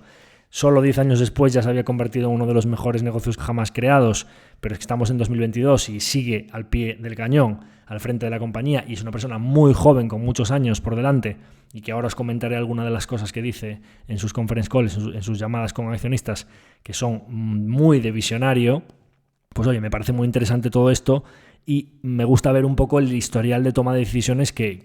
A: solo 10 años después ya se había convertido en uno de los mejores negocios jamás creados, pero es que estamos en 2022 y sigue al pie del cañón al frente de la compañía y es una persona muy joven con muchos años por delante y que ahora os comentaré algunas de las cosas que dice en sus conference calls, en sus llamadas con accionistas, que son muy de visionario. Pues oye, me parece muy interesante todo esto y me gusta ver un poco el historial de toma de decisiones que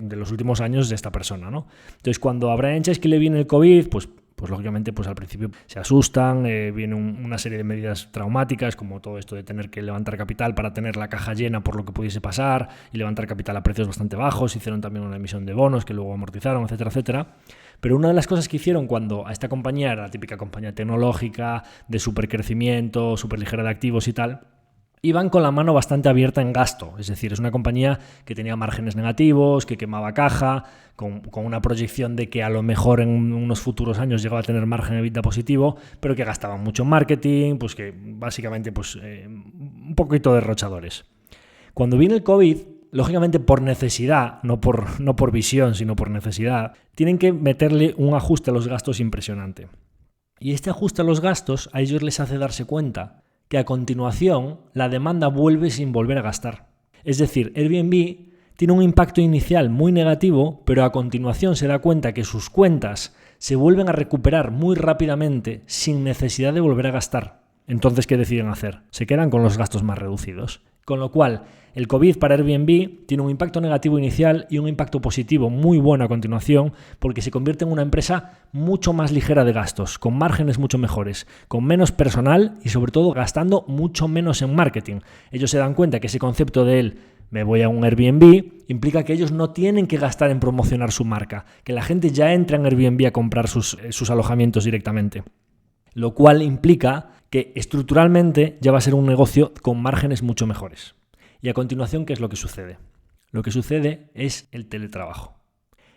A: de los últimos años de esta persona, ¿no? Entonces, cuando a Brian Chesky le viene el COVID, pues lógicamente pues al principio se asustan, viene una serie de medidas traumáticas como todo esto de tener que levantar capital para tener la caja llena por lo que pudiese pasar y levantar capital a precios bastante bajos, hicieron también una emisión de bonos que luego amortizaron, etcétera, etcétera. Pero una de las cosas que hicieron cuando a esta compañía era la típica compañía tecnológica de supercrecimiento, súper ligera de activos y tal, iban con la mano bastante abierta en gasto, es decir, es una compañía que tenía márgenes negativos, que quemaba caja, con una proyección de que a lo mejor en unos futuros años llegaba a tener margen EBITDA positivo, pero que gastaba mucho en marketing, pues que básicamente pues, un poquito derrochadores. Cuando viene el COVID, lógicamente por necesidad, no por visión, sino por necesidad, tienen que meterle un ajuste a los gastos impresionante. Y este ajuste a los gastos a ellos les hace darse cuenta que a continuación la demanda vuelve sin volver a gastar. Es decir, Airbnb tiene un impacto inicial muy negativo, pero a continuación se da cuenta que sus cuentas se vuelven a recuperar muy rápidamente sin necesidad de volver a gastar. Entonces, ¿qué deciden hacer? Se quedan con los gastos más reducidos. Con lo cual, el COVID para Airbnb tiene un impacto negativo inicial y un impacto positivo muy bueno a continuación porque se convierte en una empresa mucho más ligera de gastos, con márgenes mucho mejores, con menos personal y sobre todo gastando mucho menos en marketing. Ellos se dan cuenta que ese concepto de él, me voy a un Airbnb, implica que ellos no tienen que gastar en promocionar su marca, que la gente ya entra en Airbnb a comprar sus alojamientos directamente. Lo cual implica que estructuralmente ya va a ser un negocio con márgenes mucho mejores. Y a continuación, ¿qué es lo que sucede? Lo que sucede es el teletrabajo.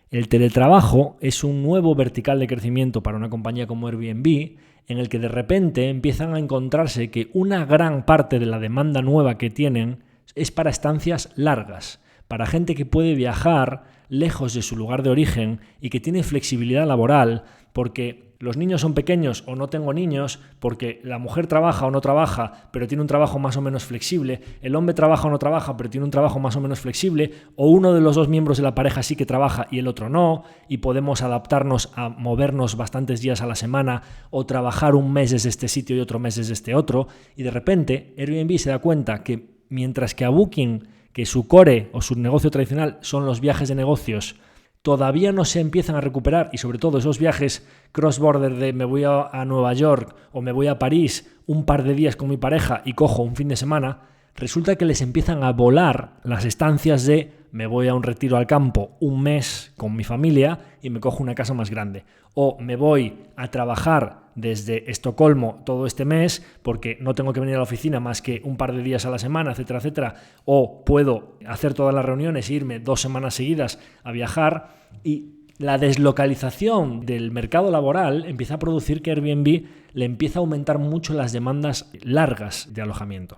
A: El teletrabajo es un nuevo vertical de crecimiento para una compañía como Airbnb, en el que de repente empiezan a encontrarse que una gran parte de la demanda nueva que tienen es para estancias largas, para gente que puede viajar lejos de su lugar de origen y que tiene flexibilidad laboral porque los niños son pequeños o no tengo niños, porque la mujer trabaja o no trabaja, pero tiene un trabajo más o menos flexible, el hombre trabaja o no trabaja, pero tiene un trabajo más o menos flexible, o uno de los dos miembros de la pareja sí que trabaja y el otro no, y podemos adaptarnos a movernos bastantes días a la semana o trabajar un mes desde este sitio y otro mes desde este otro, y de repente Airbnb se da cuenta que mientras que a Booking, que su core o su negocio tradicional son los viajes de negocios, todavía no se empiezan a recuperar y sobre todo esos viajes cross-border de me voy a Nueva York o me voy a París un par de días con mi pareja y cojo un fin de semana, resulta que les empiezan a volar las estancias de me voy a un retiro al campo un mes con mi familia y me cojo una casa más grande. O me voy a trabajar desde Estocolmo todo este mes porque no tengo que venir a la oficina más que un par de días a la semana, etcétera, etcétera. O puedo hacer todas las reuniones e irme 2 semanas seguidas a viajar. Y la deslocalización del mercado laboral empieza a producir que Airbnb le empieza a aumentar mucho las demandas largas de alojamiento.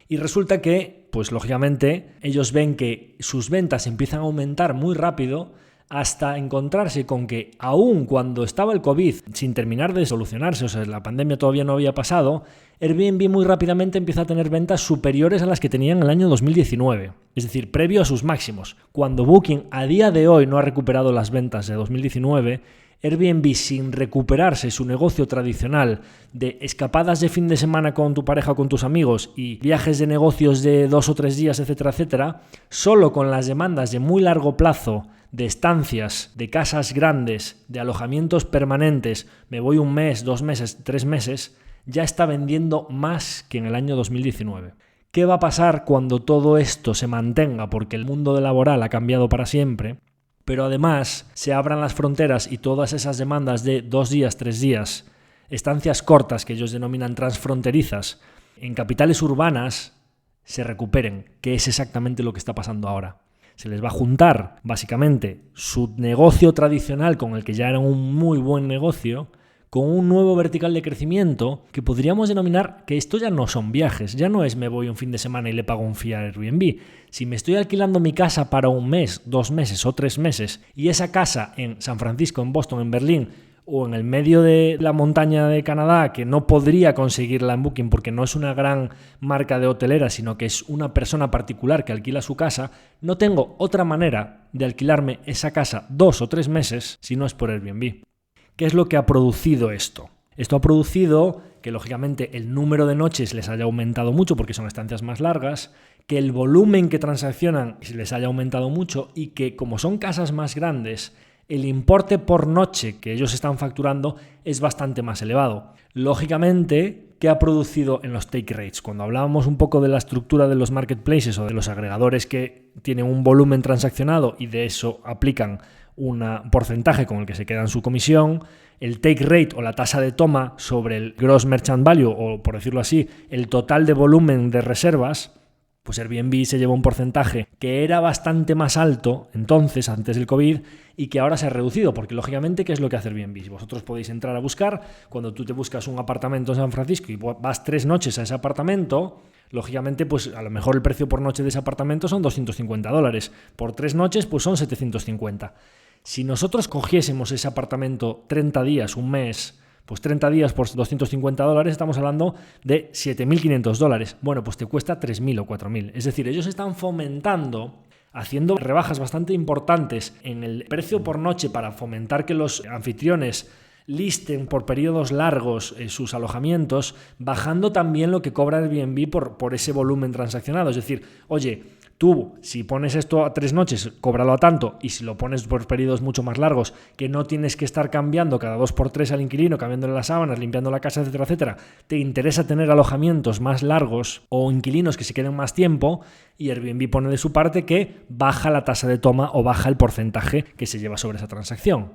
A: Y resulta que, pues lógicamente, ellos ven que sus ventas empiezan a aumentar muy rápido hasta encontrarse con que aún cuando estaba el COVID sin terminar de solucionarse, o sea, la pandemia todavía no había pasado, Airbnb muy rápidamente empieza a tener ventas superiores a las que tenía en el año 2019, es decir, previo a sus máximos. Cuando Booking a día de hoy no ha recuperado las ventas de 2019, Airbnb, sin recuperarse su negocio tradicional de escapadas de fin de semana con tu pareja o con tus amigos y viajes de negocios de 2 o 3 días, etcétera, etcétera, solo con las demandas de muy largo plazo, de estancias, de casas grandes, de alojamientos permanentes, me voy 1 mes, 2 meses, 3 meses, ya está vendiendo más que en el año 2019. ¿Qué va a pasar cuando todo esto se mantenga? Porque el mundo laboral ha cambiado para siempre, pero además se abran las fronteras y todas esas demandas de 2 días, 3 días, estancias cortas que ellos denominan transfronterizas, en capitales urbanas se recuperen, que es exactamente lo que está pasando ahora. Se les va a juntar, básicamente, su negocio tradicional con el que ya era un muy buen negocio, con un nuevo vertical de crecimiento que podríamos denominar que esto ya no son viajes, ya no es me voy un fin de semana y le pago un fee a Airbnb. Si me estoy alquilando mi casa para 1 mes, 2 meses o 3 meses y esa casa en San Francisco, en Boston, en Berlín o en el medio de la montaña de Canadá, que no podría conseguirla en Booking porque no es una gran marca de hotelera, sino que es una persona particular que alquila su casa, no tengo otra manera de alquilarme esa casa 2 o 3 meses si no es por Airbnb. ¿Qué es lo que ha producido esto? Esto ha producido que, lógicamente, el número de noches les haya aumentado mucho porque son estancias más largas, que el volumen que transaccionan les haya aumentado mucho y que, como son casas más grandes, el importe por noche que ellos están facturando es bastante más elevado. Lógicamente, ¿qué ha producido en los take rates? Cuando hablábamos un poco de la estructura de los marketplaces o de los agregadores que tienen un volumen transaccionado y de eso aplican un porcentaje con el que se queda en su comisión, el take rate o la tasa de toma sobre el gross merchant value, o por decirlo así, el total de volumen de reservas, pues Airbnb se lleva un porcentaje que era bastante más alto entonces, antes del COVID, y que ahora se ha reducido, porque lógicamente, ¿qué es lo que hace Airbnb? Si vosotros podéis entrar a buscar, cuando tú te buscas un apartamento en San Francisco y vas 3 noches a ese apartamento, lógicamente, pues a lo mejor el precio por noche de ese apartamento son $250. Por 3 noches, pues son 750. Si nosotros cogiésemos ese apartamento 30 días, 1 mes, pues 30 días por $250, estamos hablando de $7.500. Bueno, pues te cuesta 3.000 o 4.000. Es decir, ellos están fomentando, haciendo rebajas bastante importantes en el precio por noche para fomentar que los anfitriones listen por periodos largos sus alojamientos, bajando también lo que cobra Airbnb por ese volumen transaccionado. Es decir, oye, tú, si pones esto a 3 noches, cóbralo a tanto, y si lo pones por periodos mucho más largos, que no tienes que estar cambiando cada 2 por 3 al inquilino, cambiándole las sábanas, limpiando la casa, etcétera, etcétera, te interesa tener alojamientos más largos o inquilinos que se queden más tiempo, y Airbnb pone de su parte que baja la tasa de toma o baja el porcentaje que se lleva sobre esa transacción.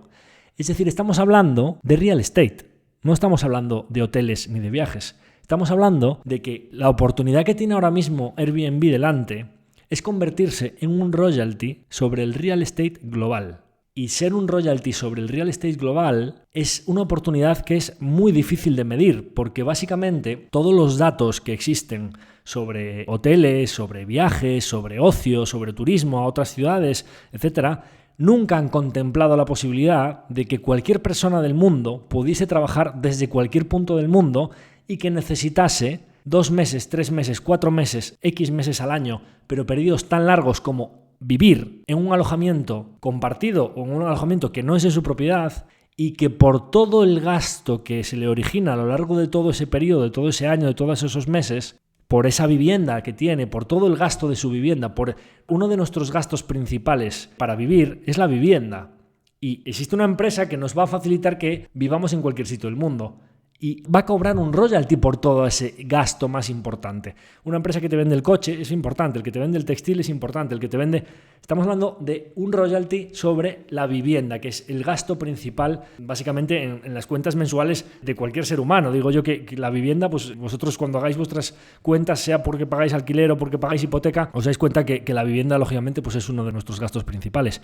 A: Es decir, estamos hablando de real estate, no estamos hablando de hoteles ni de viajes. Estamos hablando de que la oportunidad que tiene ahora mismo Airbnb delante es convertirse en un royalty sobre el real estate global. Y ser un royalty sobre el real estate global es una oportunidad que es muy difícil de medir, porque básicamente todos los datos que existen sobre hoteles, sobre viajes, sobre ocio, sobre turismo a otras ciudades, etcétera, nunca han contemplado la posibilidad de que cualquier persona del mundo pudiese trabajar desde cualquier punto del mundo y que necesitase 2 meses, 3 meses, 4 meses, X meses al año, pero periodos tan largos como vivir en un alojamiento compartido o en un alojamiento que no es de su propiedad, y que por todo el gasto que se le origina a lo largo de todo ese periodo, de todo ese año, de todos esos meses, por esa vivienda que tiene, por todo el gasto de su vivienda, por uno de nuestros gastos principales para vivir es la vivienda. Y existe una empresa que nos va a facilitar que vivamos en cualquier sitio del mundo. Y va a cobrar un royalty por todo ese gasto más importante. Una empresa que te vende el coche es importante, el que te vende el textil es importante, el que te vende... Estamos hablando de un royalty sobre la vivienda, que es el gasto principal, básicamente, en las cuentas mensuales de cualquier ser humano. Digo yo que la vivienda, pues vosotros cuando hagáis vuestras cuentas, sea porque pagáis alquiler o porque pagáis hipoteca, os dais cuenta que la vivienda, lógicamente, pues es uno de nuestros gastos principales.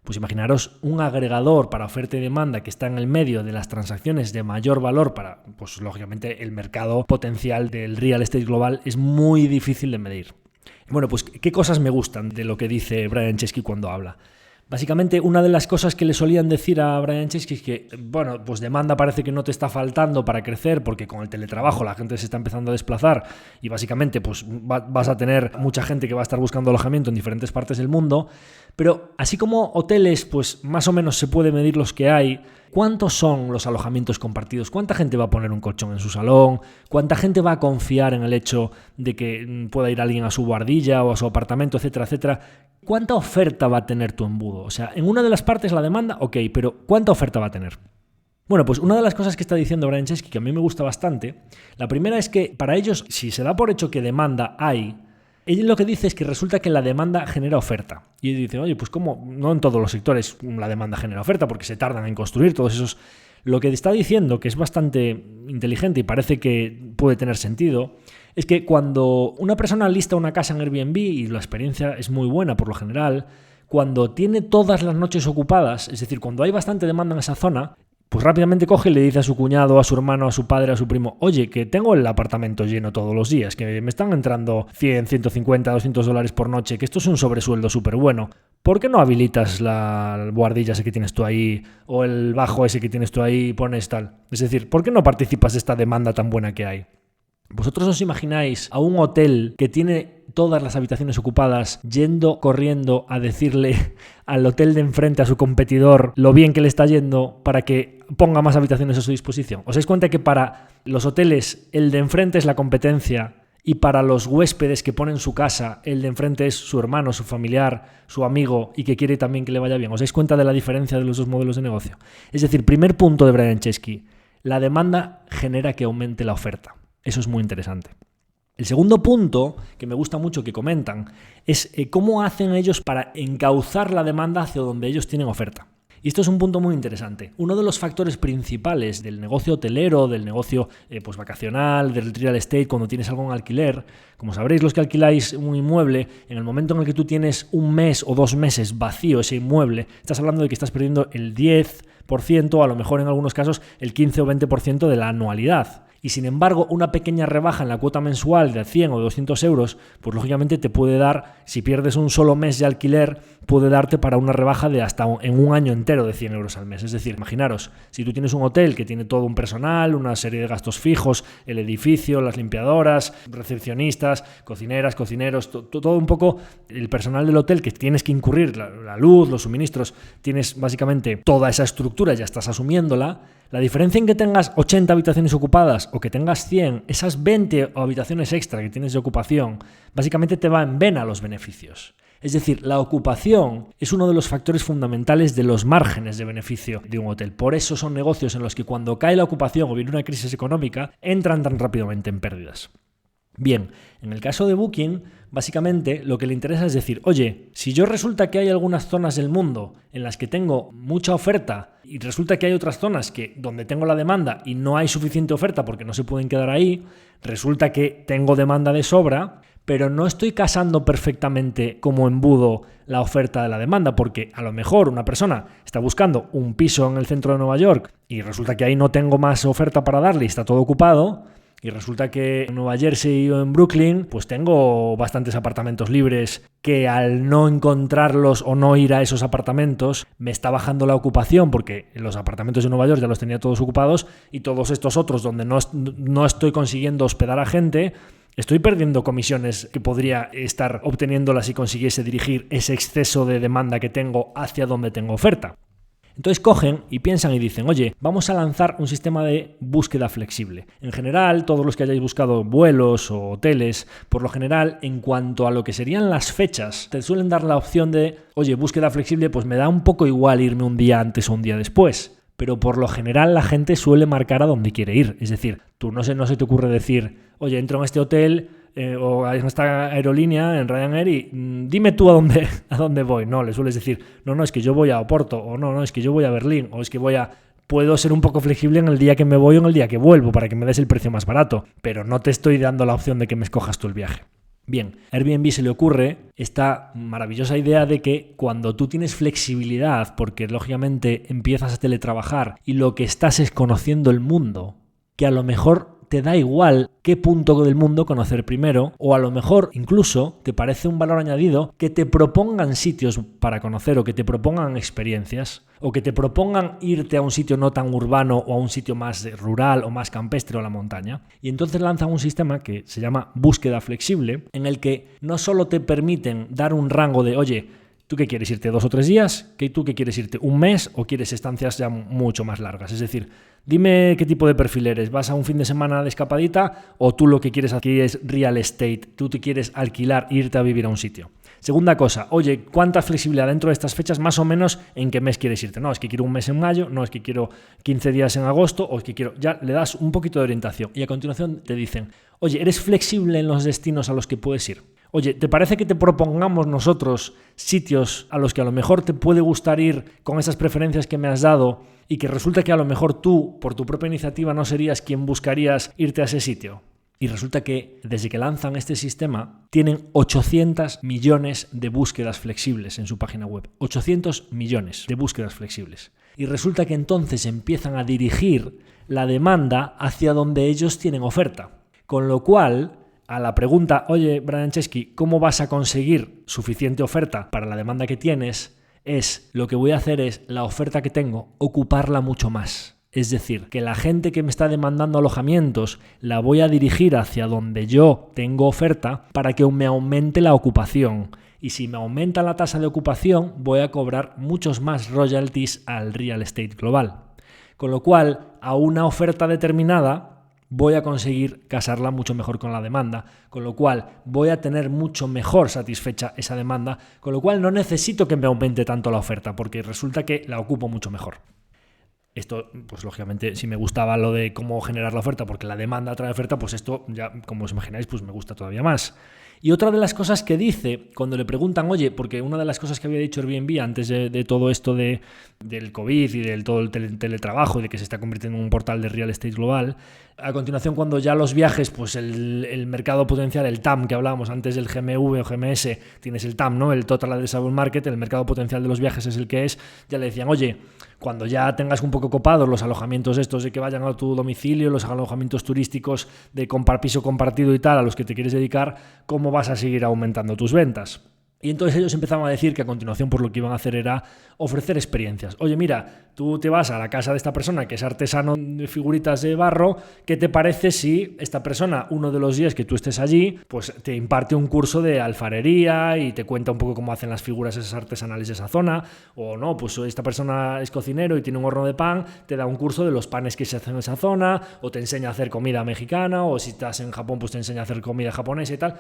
A: Pues imaginaros un agregador para oferta y demanda que está en el medio de las transacciones de mayor valor para, pues lógicamente, el mercado potencial del real estate global es muy difícil de medir. Bueno, pues ¿qué cosas me gustan de lo que dice Brian Chesky cuando habla? Básicamente, una de las cosas que le solían decir a Brian Chesky es que, pues demanda parece que no te está faltando para crecer, porque con el teletrabajo la gente se está empezando a desplazar y básicamente pues vas a tener mucha gente que va a estar buscando alojamiento en diferentes partes del mundo. Pero así como hoteles, pues más o menos se puede medir los que hay. ¿Cuántos son los alojamientos compartidos? ¿Cuánta gente va a poner un colchón en su salón? ¿Cuánta gente va a confiar en el hecho de que pueda ir alguien a su guardilla o a su apartamento, etcétera, etcétera? ¿Cuánta oferta va a tener tu embudo? O sea, en una de las partes la demanda, ok, pero ¿cuánta oferta va a tener? Bueno, pues una de las cosas que está diciendo Brian Chesky, que a mí me gusta bastante, la primera es que para ellos, si se da por hecho que demanda hay, él lo que dice es que resulta que la demanda genera oferta. Y él dice, oye, pues ¿cómo? No en todos los sectores la demanda genera oferta, porque se tardan en construir todos esos... Lo que está diciendo, que es bastante inteligente y parece que puede tener sentido, es que cuando una persona lista una casa en Airbnb, y la experiencia es muy buena por lo general, cuando tiene todas las noches ocupadas, es decir, cuando hay bastante demanda en esa zona, pues rápidamente coge y le dice a su cuñado, a su hermano, a su padre, a su primo, oye, que tengo el apartamento lleno todos los días, que me están entrando 100, 150, $200 por noche, que esto es un sobresueldo súper bueno. ¿Por qué no habilitas la guardilla ese que tienes tú ahí o el bajo ese que tienes tú ahí y pones tal? Es decir, ¿por qué no participas de esta demanda tan buena que hay? ¿Vosotros os imagináis a un hotel que tiene todas las habitaciones ocupadas yendo corriendo a decirle al hotel de enfrente, a su competidor, lo bien que le está yendo para que ponga más habitaciones a su disposición? ¿Os dais cuenta que para los hoteles el de enfrente es la competencia y para los huéspedes que ponen su casa el de enfrente es su hermano, su familiar, su amigo y que quiere también que le vaya bien? ¿Os dais cuenta de la diferencia de los dos modelos de negocio? Es decir, primer punto de Brian Chesky, la demanda genera que aumente la oferta. Eso es muy interesante. El segundo punto, que me gusta mucho que comentan, es cómo hacen ellos para encauzar la demanda hacia donde ellos tienen oferta. Y esto es un punto muy interesante. Uno de los factores principales del negocio hotelero, del negocio pues vacacional, del real estate, cuando tienes algo en alquiler, como sabréis los que alquiláis un inmueble, en el momento en el que tú tienes un mes o 2 meses vacío ese inmueble, estás hablando de que estás perdiendo el 10%, a lo mejor en algunos casos el 15 o 20% de la anualidad. Y sin embargo, una pequeña rebaja en la cuota mensual de 100 o 200 euros, pues lógicamente te puede dar, si pierdes un solo mes de alquiler, puede darte para una rebaja de hasta en un año entero de 100 euros al mes. Es decir, imaginaros, si tú tienes un hotel que tiene todo un personal, una serie de gastos fijos, el edificio, las limpiadoras, recepcionistas, cocineras, cocineros, todo un poco el personal del hotel que tienes que incurrir, la luz, los suministros, tienes básicamente toda esa estructura, ya estás asumiéndola. La diferencia en que tengas 80 habitaciones ocupadas o que tengas 100, esas 20 habitaciones extra que tienes de ocupación, básicamente te va en vena los beneficios. Es decir, la ocupación es uno de los factores fundamentales de los márgenes de beneficio de un hotel. Por eso son negocios en los que cuando cae la ocupación o viene una crisis económica, entran tan rápidamente en pérdidas. Bien, en el caso de Booking, básicamente lo que le interesa es decir, oye, si yo resulta que hay algunas zonas del mundo en las que tengo mucha oferta y resulta que hay otras zonas donde tengo la demanda y no hay suficiente oferta porque no se pueden quedar ahí, resulta que tengo demanda de sobra, pero no estoy casando perfectamente como embudo la oferta de la demanda, porque a lo mejor una persona está buscando un piso en el centro de Nueva York y resulta que ahí no tengo más oferta para darle y está todo ocupado. Y resulta que en Nueva Jersey o en Brooklyn pues tengo bastantes apartamentos libres que al no encontrarlos o no ir a esos apartamentos me está bajando la ocupación porque los apartamentos de Nueva York ya los tenía todos ocupados y todos estos otros donde no estoy consiguiendo hospedar a gente, estoy perdiendo comisiones que podría estar obteniéndolas si consiguiese dirigir ese exceso de demanda que tengo hacia donde tengo oferta. Entonces cogen y piensan y dicen, oye, vamos a lanzar un sistema de búsqueda flexible. En general, todos los que hayáis buscado vuelos o hoteles, por lo general, en cuanto a lo que serían las fechas, te suelen dar la opción de, oye, búsqueda flexible, pues me da un poco igual irme un día antes o un día después. Pero por lo general la gente suele marcar a dónde quiere ir. Es decir, tú no se te ocurre decir, oye, entro en este hotel o en esta aerolínea, en Ryanair, y dime tú a dónde voy. No, le sueles decir, no, es que yo voy a Oporto, o no, es que yo voy a Berlín, o es que puedo ser un poco flexible en el día que me voy o en el día que vuelvo para que me des el precio más barato, pero no te estoy dando la opción de que me escojas tú el viaje. Bien, a Airbnb se le ocurre esta maravillosa idea de que cuando tú tienes flexibilidad, porque lógicamente empiezas a teletrabajar y lo que estás es conociendo el mundo, que a lo mejor te da igual qué punto del mundo conocer primero, o a lo mejor incluso te parece un valor añadido que te propongan sitios para conocer o que te propongan experiencias o que te propongan irte a un sitio no tan urbano o a un sitio más rural o más campestre o a la montaña. Y entonces lanzan un sistema que se llama búsqueda flexible, en el que no solo te permiten dar un rango de, oye, ¿tú qué quieres irte 2 o 3 días? ¿Tú qué quieres irte un mes o quieres estancias ya mucho más largas? Es decir, dime qué tipo de perfil eres. ¿Vas a un fin de semana de escapadita o tú lo que quieres aquí es real estate? ¿Tú te quieres alquilar e irte a vivir a un sitio? Segunda cosa, oye, ¿cuánta flexibilidad dentro de estas fechas más o menos en qué mes quieres irte? No, es que quiero un mes en mayo, no, es que quiero 15 días en agosto o es que quiero... Ya le das un poquito de orientación y a continuación te dicen, oye, ¿eres flexible en los destinos a los que puedes ir? Oye, ¿te parece que te propongamos nosotros sitios a los que a lo mejor te puede gustar ir con esas preferencias que me has dado y que resulta que a lo mejor tú, por tu propia iniciativa, no serías quien buscarías irte a ese sitio? Y resulta que desde que lanzan este sistema tienen 800 millones de búsquedas flexibles en su página web. 800 millones de búsquedas flexibles. Y resulta que entonces empiezan a dirigir la demanda hacia donde ellos tienen oferta. Con lo cual, a la pregunta, oye, Brian Chesky, ¿cómo vas a conseguir suficiente oferta para la demanda que tienes? Lo que voy a hacer es la oferta que tengo, ocuparla mucho más. Es decir, que la gente que me está demandando alojamientos la voy a dirigir hacia donde yo tengo oferta para que me aumente la ocupación. Y si me aumenta la tasa de ocupación, voy a cobrar muchos más royalties al real estate global. Con lo cual, a una oferta determinada, voy a conseguir casarla mucho mejor con la demanda, con lo cual voy a tener mucho mejor satisfecha esa demanda, con lo cual no necesito que me aumente tanto la oferta, porque resulta que la ocupo mucho mejor. Esto, pues lógicamente, si me gustaba lo de cómo generar la oferta, porque la demanda trae oferta, pues esto ya, como os imagináis, pues me gusta todavía más. Y otra de las cosas que dice, cuando le preguntan, oye, porque una de las cosas que había dicho Airbnb antes de todo esto del COVID y del todo el teletrabajo y de que se está convirtiendo en un portal de real estate global, a continuación, cuando ya los viajes, pues el mercado potencial, el TAM que hablábamos antes del GMV o GMS, tienes el TAM, ¿no? El Total Addressable Market, el mercado potencial de los viajes es el que es, ya le decían, oye, cuando ya tengas un poco copados los alojamientos estos de que vayan a tu domicilio, los alojamientos turísticos de piso compartido y tal, a los que te quieres dedicar, ¿cómo vas a seguir aumentando tus ventas? Y entonces ellos empezaban a decir que a continuación pues lo que iban a hacer era ofrecer experiencias. Oye, mira, tú te vas a la casa de esta persona que es artesano de figuritas de barro, ¿qué te parece si esta persona, uno de los días que tú estés allí, pues te imparte un curso de alfarería y te cuenta un poco cómo hacen las figuras esas artesanales de esa zona? O no, pues esta persona es cocinero y tiene un horno de pan, te da un curso de los panes que se hacen en esa zona, o te enseña a hacer comida mexicana, o si estás en Japón pues te enseña a hacer comida japonesa y tal.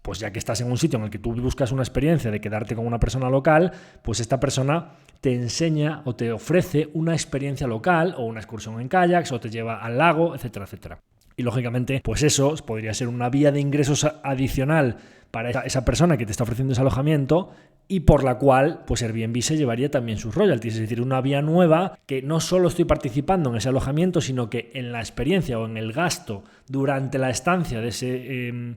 A: Pues ya que estás en un sitio en el que tú buscas una experiencia de quedarte con una persona local, pues esta persona te enseña o te ofrece una experiencia local o una excursión en kayaks o te lleva al lago, etcétera, etcétera. Y lógicamente, pues eso podría ser una vía de ingresos adicional para esa persona que te está ofreciendo ese alojamiento y por la cual pues Airbnb se llevaría también sus royalties, es decir, una vía nueva que no solo estoy participando en ese alojamiento, sino que en la experiencia o en el gasto durante la estancia de ese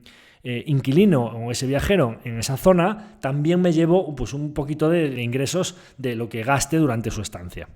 A: inquilino o ese viajero en esa zona, también me llevo pues un poquito de ingresos de lo que gaste durante su estancia.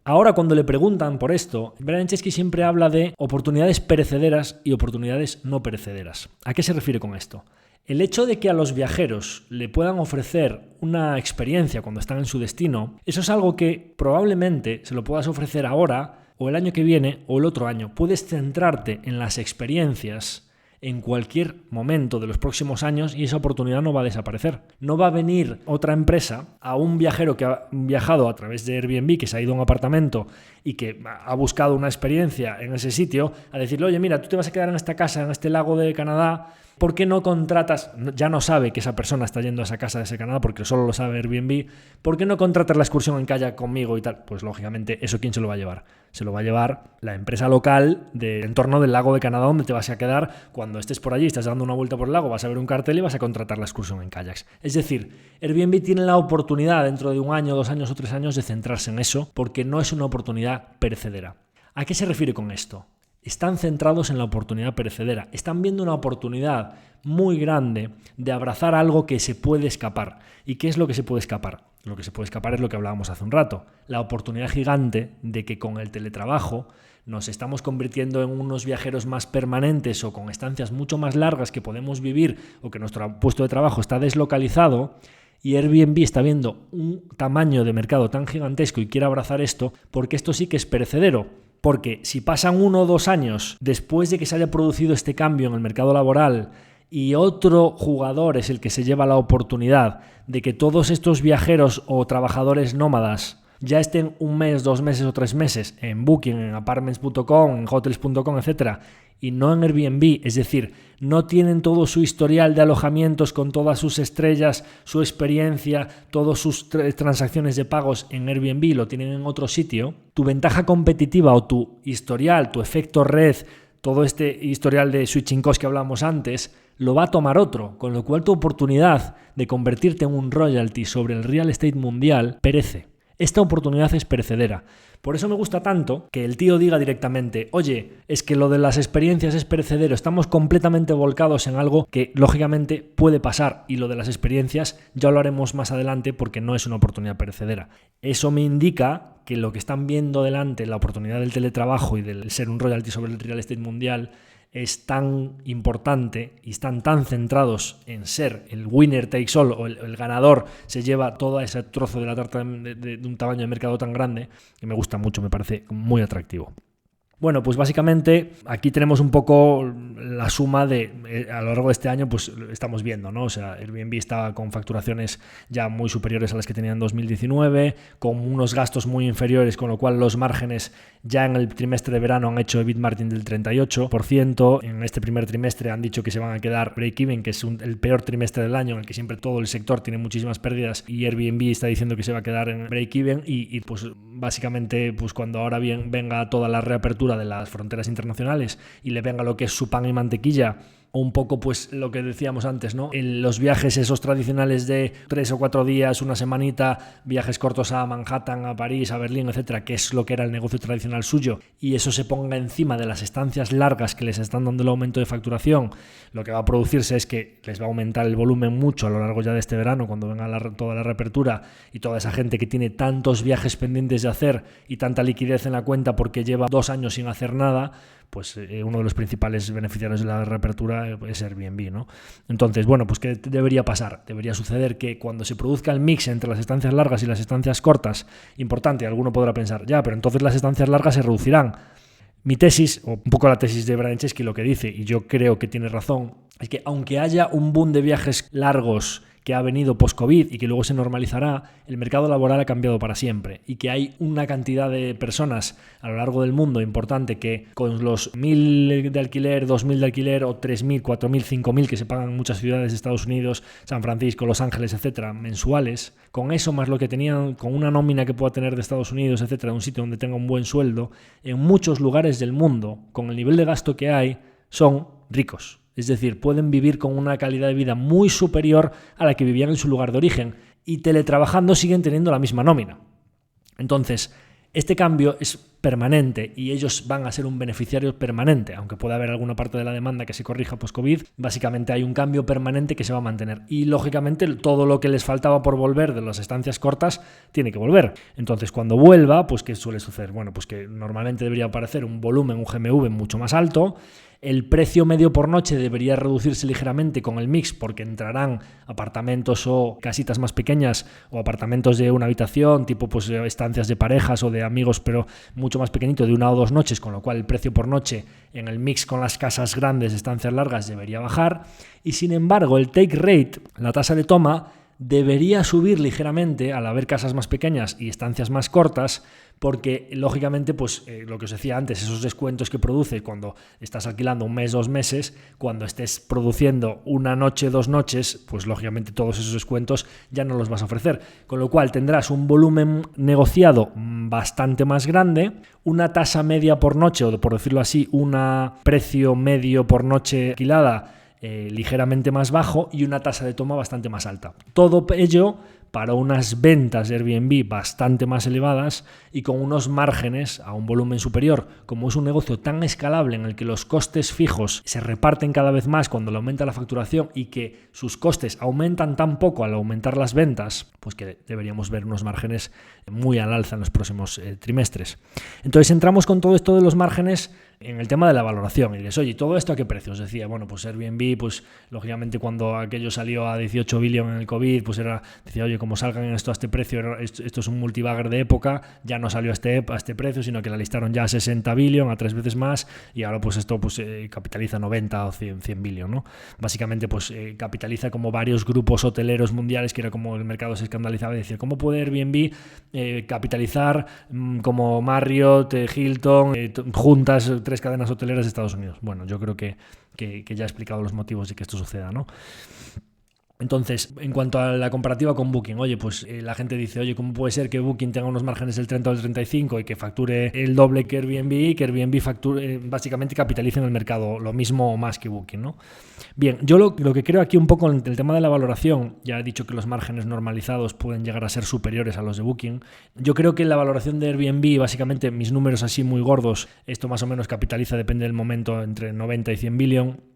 A: Ahora, cuando le preguntan por esto, Brian Chesky siempre habla de oportunidades perecederas y oportunidades no perecederas. ¿A qué se refiere con esto? El hecho de que a los viajeros le puedan ofrecer una experiencia cuando están en su destino, eso es algo que probablemente se lo puedas ofrecer ahora o el año que viene o el otro año. Puedes centrarte en las experiencias en cualquier momento de los próximos años y esa oportunidad no va a desaparecer. No va a venir otra empresa a un viajero que ha viajado a través de Airbnb, que se ha ido a un apartamento y que ha buscado una experiencia en ese sitio, a decirle, oye, mira, tú te vas a quedar en esta casa, en este lago de Canadá, ¿por qué no contratas? Ya no sabe que esa persona está yendo a esa casa de ese Canadá porque solo lo sabe Airbnb. ¿Por qué no contratas la excursión en kayak conmigo y tal? Pues lógicamente, ¿eso quién se lo va a llevar? Se lo va a llevar la empresa local del entorno del lago de Canadá donde te vas a quedar. Cuando estés por allí, estás dando una vuelta por el lago, vas a ver un cartel y vas a contratar la excursión en kayaks. Es decir, Airbnb tiene la oportunidad dentro de 1 año, 2 años o 3 años de centrarse en eso porque no es una oportunidad perecedera. ¿A qué se refiere con esto? están centrados en la oportunidad perecedera. Están viendo una oportunidad muy grande de abrazar algo que se puede escapar. ¿Y qué es lo que se puede escapar? Lo que se puede escapar es lo que hablábamos hace un rato. La oportunidad gigante de que con el teletrabajo nos estamos convirtiendo en unos viajeros más permanentes o con estancias mucho más largas que podemos vivir o que nuestro puesto de trabajo está deslocalizado y Airbnb está viendo un tamaño de mercado tan gigantesco y quiere abrazar esto porque esto sí que es perecedero. Porque si pasan 1 o 2 años después de que se haya producido este cambio en el mercado laboral y otro jugador es el que se lleva la oportunidad de que todos estos viajeros o trabajadores nómadas ya estén 1 mes, 2 meses o 3 meses en Booking, en Apartments.com, en Hotels.com, etcétera, y no en Airbnb, es decir, no tienen todo su historial de alojamientos con todas sus estrellas, su experiencia, todas sus transacciones de pagos en Airbnb, lo tienen en otro sitio, tu ventaja competitiva o tu historial, tu efecto red, todo este historial de switching cost que hablábamos antes, lo va a tomar otro, con lo cual tu oportunidad de convertirte en un royalty sobre el real estate mundial perece. Esta oportunidad es perecedera. Por eso me gusta tanto que el tío diga directamente, oye, es que lo de las experiencias es perecedero, estamos completamente volcados en algo que lógicamente puede pasar y lo de las experiencias ya lo haremos más adelante porque no es una oportunidad perecedera. Eso me indica que lo que están viendo delante, la oportunidad del teletrabajo y del ser un royalty sobre el real estate mundial, es tan importante y están tan centrados en ser el winner takes all o el ganador se lleva todo ese trozo de la tarta de un tamaño de mercado tan grande que me gusta mucho, me parece muy atractivo. Bueno, pues básicamente aquí tenemos un poco la suma de, a lo largo de este año, pues estamos viendo, ¿no? O sea, Airbnb está con facturaciones ya muy superiores a las que tenía en 2019, con unos gastos muy inferiores, con lo cual los márgenes ya en el trimestre de verano han hecho EBIT margin del 38%, en este primer trimestre han dicho que se van a quedar break-even, que es el peor trimestre del año en el que siempre todo el sector tiene muchísimas pérdidas y Airbnb está diciendo que se va a quedar en break-even y pues básicamente pues cuando ahora bien venga toda la reapertura de las fronteras internacionales y le venga lo que es su pan y mantequilla o un poco pues lo que decíamos antes, ¿no? En los viajes esos tradicionales de 3 o 4 días, una semanita, viajes cortos a Manhattan, a París, a Berlín, etcétera, que es lo que era el negocio tradicional suyo, y eso se ponga encima de las estancias largas que les están dando el aumento de facturación, lo que va a producirse es que les va a aumentar el volumen mucho a lo largo ya de este verano, cuando venga toda la reapertura y toda esa gente que tiene tantos viajes pendientes de hacer y tanta liquidez en la cuenta porque lleva 2 años sin hacer nada, pues uno de los principales beneficiarios de la reapertura es Airbnb, ¿no? Entonces, bueno, pues ¿qué debería pasar? Debería suceder que cuando se produzca el mix entre las estancias largas y las estancias cortas, importante, alguno podrá pensar, ya, pero entonces las estancias largas se reducirán. Mi tesis, o un poco la tesis de Brian Chesky, lo que dice, y yo creo que tiene razón, es que aunque haya un boom de viajes largos que ha venido post-COVID y que luego se normalizará, el mercado laboral ha cambiado para siempre y que hay una cantidad de personas a lo largo del mundo importante que con los 1.000 de alquiler, 2.000 de alquiler o 3.000, 4.000, 5.000 que se pagan en muchas ciudades de Estados Unidos, San Francisco, Los Ángeles, etcétera, mensuales, con eso más lo que tenían, con una nómina que pueda tener de Estados Unidos, etcétera, un sitio donde tenga un buen sueldo, en muchos lugares del mundo, con el nivel de gasto que hay, son ricos. Es decir, pueden vivir con una calidad de vida muy superior a la que vivían en su lugar de origen y teletrabajando siguen teniendo la misma nómina. Entonces, este cambio es permanente y ellos van a ser un beneficiario permanente, aunque pueda haber alguna parte de la demanda que se corrija post-COVID, básicamente hay un cambio permanente que se va a mantener y lógicamente todo lo que les faltaba por volver de las estancias cortas tiene que volver. Entonces cuando vuelva, pues ¿qué suele suceder? Bueno, pues que normalmente debería aparecer un volumen, un GMV mucho más alto. El precio medio por noche debería reducirse ligeramente con el mix porque entrarán apartamentos o casitas más pequeñas o apartamentos de una habitación, tipo pues estancias de parejas o de amigos, pero mucho más pequeñito, de 1 o 2 noches, con lo cual el precio por noche en el mix con las casas grandes, estancias largas, debería bajar. Y sin embargo, el take rate, la tasa de toma, debería subir ligeramente al haber casas más pequeñas y estancias más cortas, porque lógicamente pues lo que os decía antes, esos descuentos que produce cuando estás alquilando 1 mes, 2 meses, cuando estés produciendo 1 noche, 2 noches, pues lógicamente todos esos descuentos ya no los vas a ofrecer, con lo cual tendrás un volumen negociado bastante más grande, una tasa media por noche, o por decirlo así, un precio medio por noche alquilada ligeramente más bajo y una tasa de toma bastante más alta. Todo ello para unas ventas de Airbnb bastante más elevadas y con unos márgenes a un volumen superior. Como es un negocio tan escalable en el que los costes fijos se reparten cada vez más cuando le aumenta la facturación y que sus costes aumentan tan poco al aumentar las ventas, pues que deberíamos ver unos márgenes muy al alza en los próximos trimestres. Entonces entramos con todo esto de los márgenes en el tema de la valoración y dices, oye, ¿todo esto a qué precios? Decía, bueno, pues Airbnb, pues lógicamente cuando aquello salió a 18 billion en el COVID, pues decía, oye, como salgan esto a este precio, esto es un multibagger de época, ya no salió a este precio, sino que la listaron ya a 60 billion, a 3 veces más, y ahora pues esto pues capitaliza 90 o 100 billion, ¿no? Básicamente pues capitaliza como varios grupos hoteleros mundiales, que era como el mercado se escandalizaba y decía, ¿cómo puede Airbnb capitalizar como Marriott, Hilton, juntas 3 cadenas hoteleras de Estados Unidos? Bueno, yo creo que ya he explicado los motivos de que esto suceda, ¿no? Entonces, en cuanto a la comparativa con Booking, oye, pues la gente dice, oye, ¿cómo puede ser que Booking tenga unos márgenes del 30 o del 35 y que facture el doble que Airbnb y que Airbnb facture, básicamente capitalice en el mercado lo mismo o más que Booking, ¿no? Bien, yo lo que creo aquí un poco en el tema de la valoración, ya he dicho que los márgenes normalizados pueden llegar a ser superiores a los de Booking. Yo creo que la valoración de Airbnb, básicamente mis números así muy gordos, esto más o menos capitaliza, depende del momento, entre 90 y 100 billion.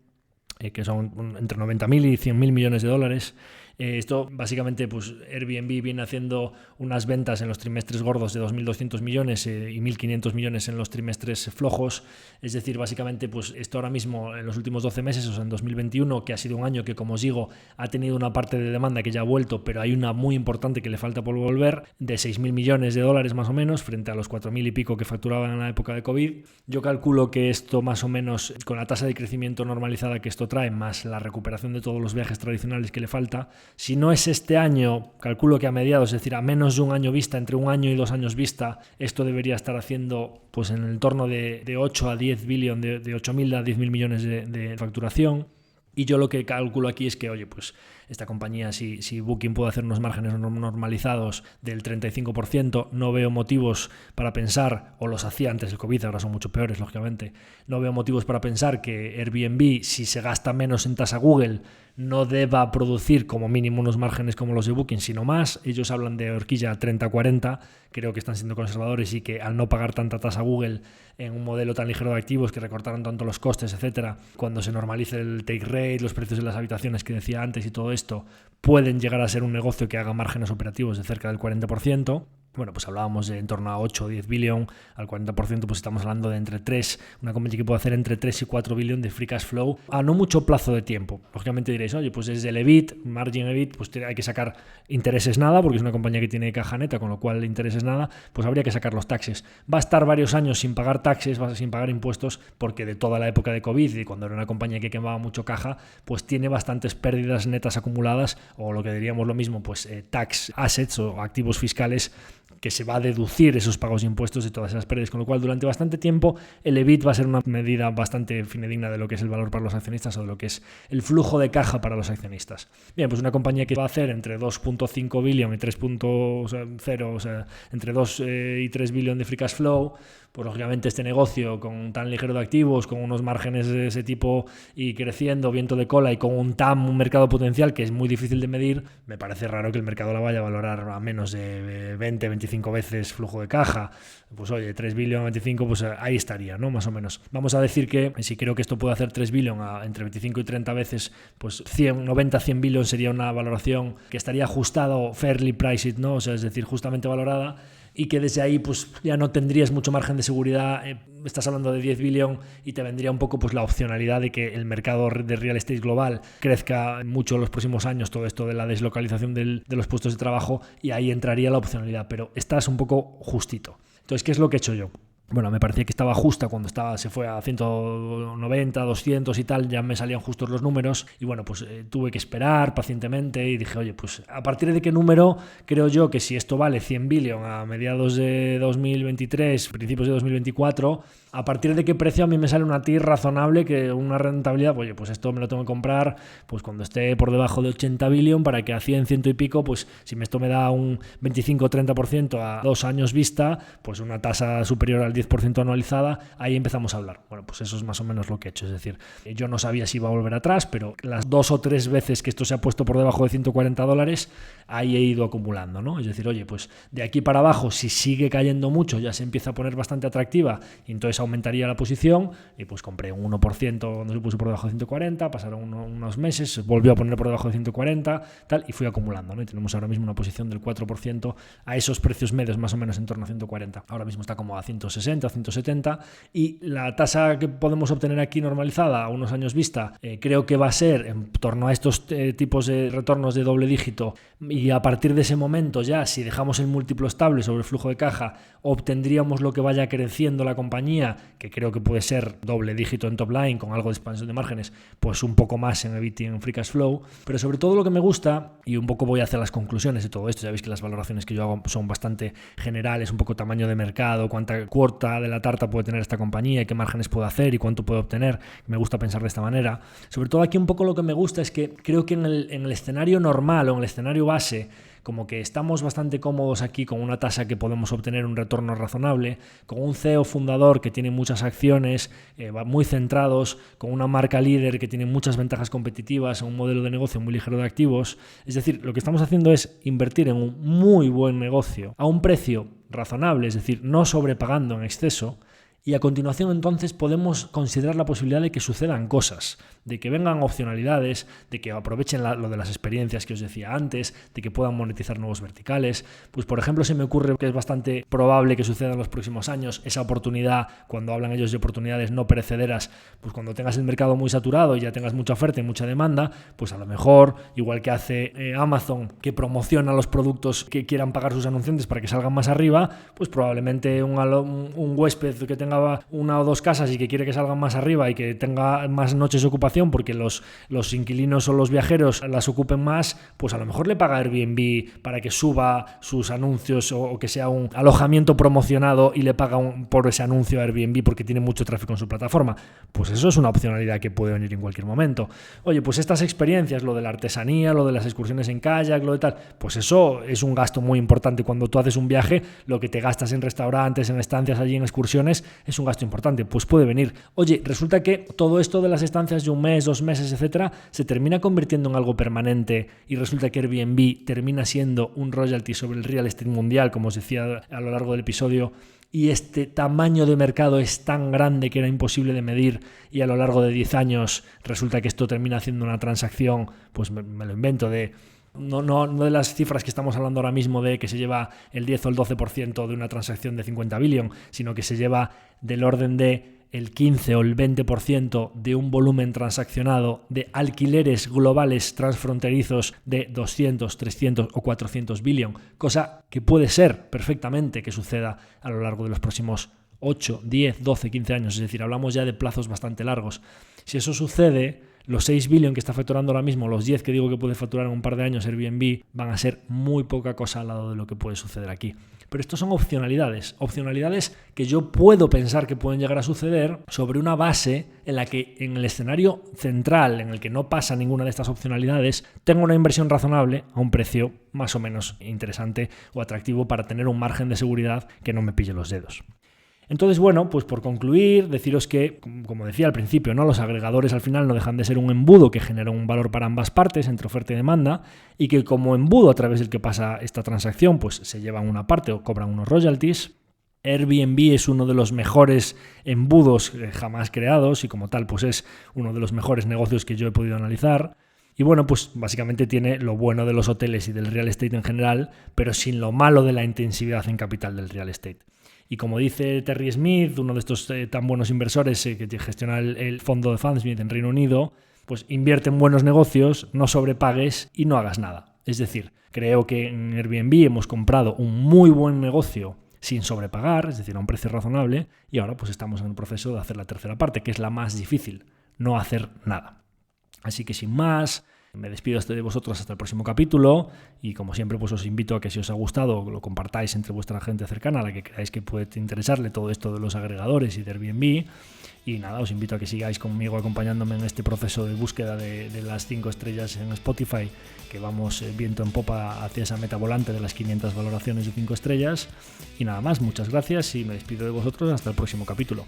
A: Que son entre 90.000 y 100.000 millones de dólares. Esto básicamente, pues Airbnb viene haciendo unas ventas en los trimestres gordos de 2.200 millones y 1.500 millones en los trimestres flojos. Es decir, básicamente, pues esto ahora mismo en los últimos 12 meses, o sea, en 2021, que ha sido un año que, como os digo, ha tenido una parte de demanda que ya ha vuelto, pero hay una muy importante que le falta por volver, de 6.000 millones de dólares más o menos, frente a los 4.000 y pico que facturaban en la época de COVID. Yo calculo que esto más o menos, con la tasa de crecimiento normalizada que esto trae, más la recuperación de todos los viajes tradicionales que le falta, si no es este año, calculo que a mediados, es decir, a menos de un año vista, entre 1 año y 2 años vista, esto debería estar haciendo pues en el torno de 8 a 10 billion, de 8.000 a 10.000 millones de facturación. Y yo lo que calculo aquí es que, oye, pues esta compañía, si Booking puede hacer unos márgenes normalizados del 35%, no veo motivos para pensar, o los hacía antes del COVID, ahora son mucho peores, lógicamente, no veo motivos para pensar que Airbnb, si se gasta menos en tasa Google, no deba producir como mínimo unos márgenes como los de Booking, sino más. Ellos hablan de horquilla 30-40, creo que están siendo conservadores y que al no pagar tanta tasa Google en un modelo tan ligero de activos, que recortaron tanto los costes, etcétera, cuando se normalice el take rate, los precios de las habitaciones que decía antes y todo esto, pueden llegar a ser un negocio que haga márgenes operativos de cerca del 40%. Bueno, pues hablábamos de en torno a 8 o 10 billion, al 40% pues estamos hablando de entre 3, una compañía que puede hacer entre 3 y 4 billion de free cash flow a no mucho plazo de tiempo. Lógicamente diréis, oye, pues desde el EBIT, margin EBIT, pues hay que sacar intereses nada, porque es una compañía que tiene caja neta, con lo cual intereses nada, pues habría que sacar los taxes. Va a estar varios años sin pagar taxes, sin pagar impuestos, porque de toda la época de COVID y cuando era una compañía que quemaba mucho caja, pues tiene bastantes pérdidas netas acumuladas, o lo que diríamos lo mismo, pues tax assets o activos fiscales, que se va a deducir esos pagos de impuestos de todas esas pérdidas, con lo cual durante bastante tiempo el EBIT va a ser una medida bastante fidedigna de lo que es el valor para los accionistas o de lo que es el flujo de caja para los accionistas. Bien, pues una compañía que va a hacer entre 2.5 billion y 3.0, o sea, entre 2 y 3 billion de free cash flow, pues lógicamente este negocio con tan ligero de activos, con unos márgenes de ese tipo y creciendo, viento de cola, y con un TAM, un mercado potencial que es muy difícil de medir, me parece raro que el mercado la vaya a valorar a menos de 20-25 veces flujo de caja. Pues oye, 3 billion a 25, pues ahí estaría, ¿no? Más o menos. Vamos a decir que si creo que esto puede hacer 3 billion a entre 25 y 30 veces, pues 90-100 billion sería una valoración que estaría ajustado, fairly priced, ¿no? O sea, es decir, justamente valorada, y que desde ahí pues ya no tendrías mucho margen de seguridad. Estás hablando de 10 billion y te vendría un poco pues la opcionalidad de que el mercado de real estate global crezca mucho en los próximos años, todo esto de la deslocalización de los puestos de trabajo, y ahí entraría la opcionalidad, pero estás un poco justito. Entonces, ¿qué es lo que he hecho yo? Bueno, me parecía que estaba justa cuando se fue a 190, 200 y tal, ya me salían justos los números, y bueno, pues tuve que esperar pacientemente y dije, oye, pues a partir de qué número creo yo que si esto vale 100 billion a mediados de 2023, principios de 2024, a partir de qué precio a mí me sale una TIR razonable, que una rentabilidad, oye, pues esto me lo tengo que comprar pues cuando esté por debajo de 80 billion para que a 100 y pico, pues si esto me da un 25-30% a 2 años vista, pues una tasa superior al 10% anualizada, ahí empezamos a hablar. Bueno, pues eso es más o menos lo que he hecho. Es decir, yo no sabía si iba a volver atrás, pero las 2 o 3 veces que esto se ha puesto por debajo de $140, ahí he ido acumulando, ¿no? Es decir, oye, pues de aquí para abajo, si sigue cayendo mucho, ya se empieza a poner bastante atractiva y entonces aumentaría la posición y pues compré un 1% cuando se puso por debajo de 140, pasaron unos meses, volvió a poner por debajo de 140, tal, y fui acumulando, ¿no? Y tenemos ahora mismo una posición del 4% a esos precios medios más o menos en torno a 140. Ahora mismo está como a 160, 170 y la tasa que podemos obtener aquí normalizada a unos años vista creo que va a ser en torno a estos tipos de retornos de doble dígito y a partir de ese momento ya si dejamos el múltiplo estable sobre el flujo de caja obtendríamos lo que vaya creciendo la compañía, que creo que puede ser doble dígito en top line con algo de expansión de márgenes, pues un poco más en EBIT y en free cash flow, pero sobre todo lo que me gusta, y un poco voy a hacer las conclusiones de todo esto, ya veis que las valoraciones que yo hago son bastante generales, un poco tamaño de mercado, cuánta cuota de la tarta puede tener esta compañía y qué márgenes puede hacer y cuánto puede obtener, me gusta pensar de esta manera. Sobre todo aquí un poco lo que me gusta es que creo que en el escenario normal o en el escenario base, como que estamos bastante cómodos aquí con una tasa que podemos obtener un retorno razonable, con un CEO fundador que tiene muchas acciones, muy centrados, con una marca líder que tiene muchas ventajas competitivas, un modelo de negocio muy ligero de activos. Es decir, lo que estamos haciendo es invertir en un muy buen negocio a un precio razonable, es decir, no sobrepagando en exceso. Y a continuación entonces podemos considerar la posibilidad de que sucedan cosas, de que vengan opcionalidades, de que aprovechen lo de las experiencias que os decía antes, de que puedan monetizar nuevos verticales. Pues por ejemplo se me ocurre que es bastante probable que suceda en los próximos años esa oportunidad, cuando hablan ellos de oportunidades no perecederas, pues cuando tengas el mercado muy saturado y ya tengas mucha oferta y mucha demanda, pues a lo mejor, igual que hace Amazon, que promociona los productos que quieran pagar sus anunciantes para que salgan más arriba, pues probablemente un huésped que tenga una o dos casas y que quiere que salgan más arriba y que tenga más noches de ocupación porque los inquilinos o los viajeros las ocupen más, pues a lo mejor le paga Airbnb para que suba sus anuncios o que sea un alojamiento promocionado y le paga por ese anuncio a Airbnb porque tiene mucho tráfico en su plataforma. Pues eso es una opcionalidad que puede venir en cualquier momento. Oye, pues estas experiencias, lo de la artesanía, lo de las excursiones en kayak, lo de tal, pues eso es un gasto muy importante. Cuando tú haces un viaje, lo que te gastas en restaurantes, en estancias allí, en excursiones, es un gasto importante, pues puede venir. Oye, resulta que todo esto de las estancias de un mes, 2 meses, etcétera, se termina convirtiendo en algo permanente y resulta que Airbnb termina siendo un royalty sobre el real estate mundial, como os decía a lo largo del episodio, y este tamaño de mercado es tan grande que era imposible de medir y a lo largo de 10 años resulta que esto termina haciendo una transacción, pues me lo invento, no de las cifras que estamos hablando ahora mismo de que se lleva el 10 o el 12% de una transacción de 50 billion, sino que se lleva del orden de el 15 o el 20% de un volumen transaccionado de alquileres globales transfronterizos de 200, 300 o 400 billion, cosa que puede ser perfectamente que suceda a lo largo de los próximos 8, 10, 12, 15 años, es decir, hablamos ya de plazos bastante largos. Si eso sucede, los 6 billion que está facturando ahora mismo, los 10 que digo que puede facturar en un par de años Airbnb, van a ser muy poca cosa al lado de lo que puede suceder aquí. Pero estos son opcionalidades que yo puedo pensar que pueden llegar a suceder sobre una base en la que en el escenario central, en el que no pasa ninguna de estas opcionalidades, tengo una inversión razonable a un precio más o menos interesante o atractivo para tener un margen de seguridad que no me pille los dedos. Entonces, bueno, pues por concluir, deciros que, como decía al principio, ¿no? Los agregadores al final no dejan de ser un embudo que genera un valor para ambas partes, entre oferta y demanda, y que como embudo a través del que pasa esta transacción, pues se llevan una parte o cobran unos royalties. Airbnb es uno de los mejores embudos jamás creados y como tal, pues es uno de los mejores negocios que yo he podido analizar. Y bueno, pues básicamente tiene lo bueno de los hoteles y del real estate en general, pero sin lo malo de la intensividad en capital del real estate. Y como dice Terry Smith, uno de estos tan buenos inversores que gestiona el fondo de Fundsmith en Reino Unido, pues invierte en buenos negocios, no sobrepagues y no hagas nada. Es decir, creo que en Airbnb hemos comprado un muy buen negocio sin sobrepagar, es decir, a un precio razonable, y ahora pues estamos en el proceso de hacer la tercera parte, que es la más difícil, no hacer nada. Así que sin más, Me despido de vosotros hasta el próximo capítulo y como siempre pues os invito a que si os ha gustado lo compartáis entre vuestra gente cercana a la que creáis que puede interesarle todo esto de los agregadores y de Airbnb. Y nada, os invito a que sigáis conmigo acompañándome en este proceso de búsqueda de las 5 estrellas en Spotify, que vamos viento en popa hacia esa meta volante de las 500 valoraciones de 5 estrellas. Y nada más, muchas gracias y me despido de vosotros hasta el próximo capítulo.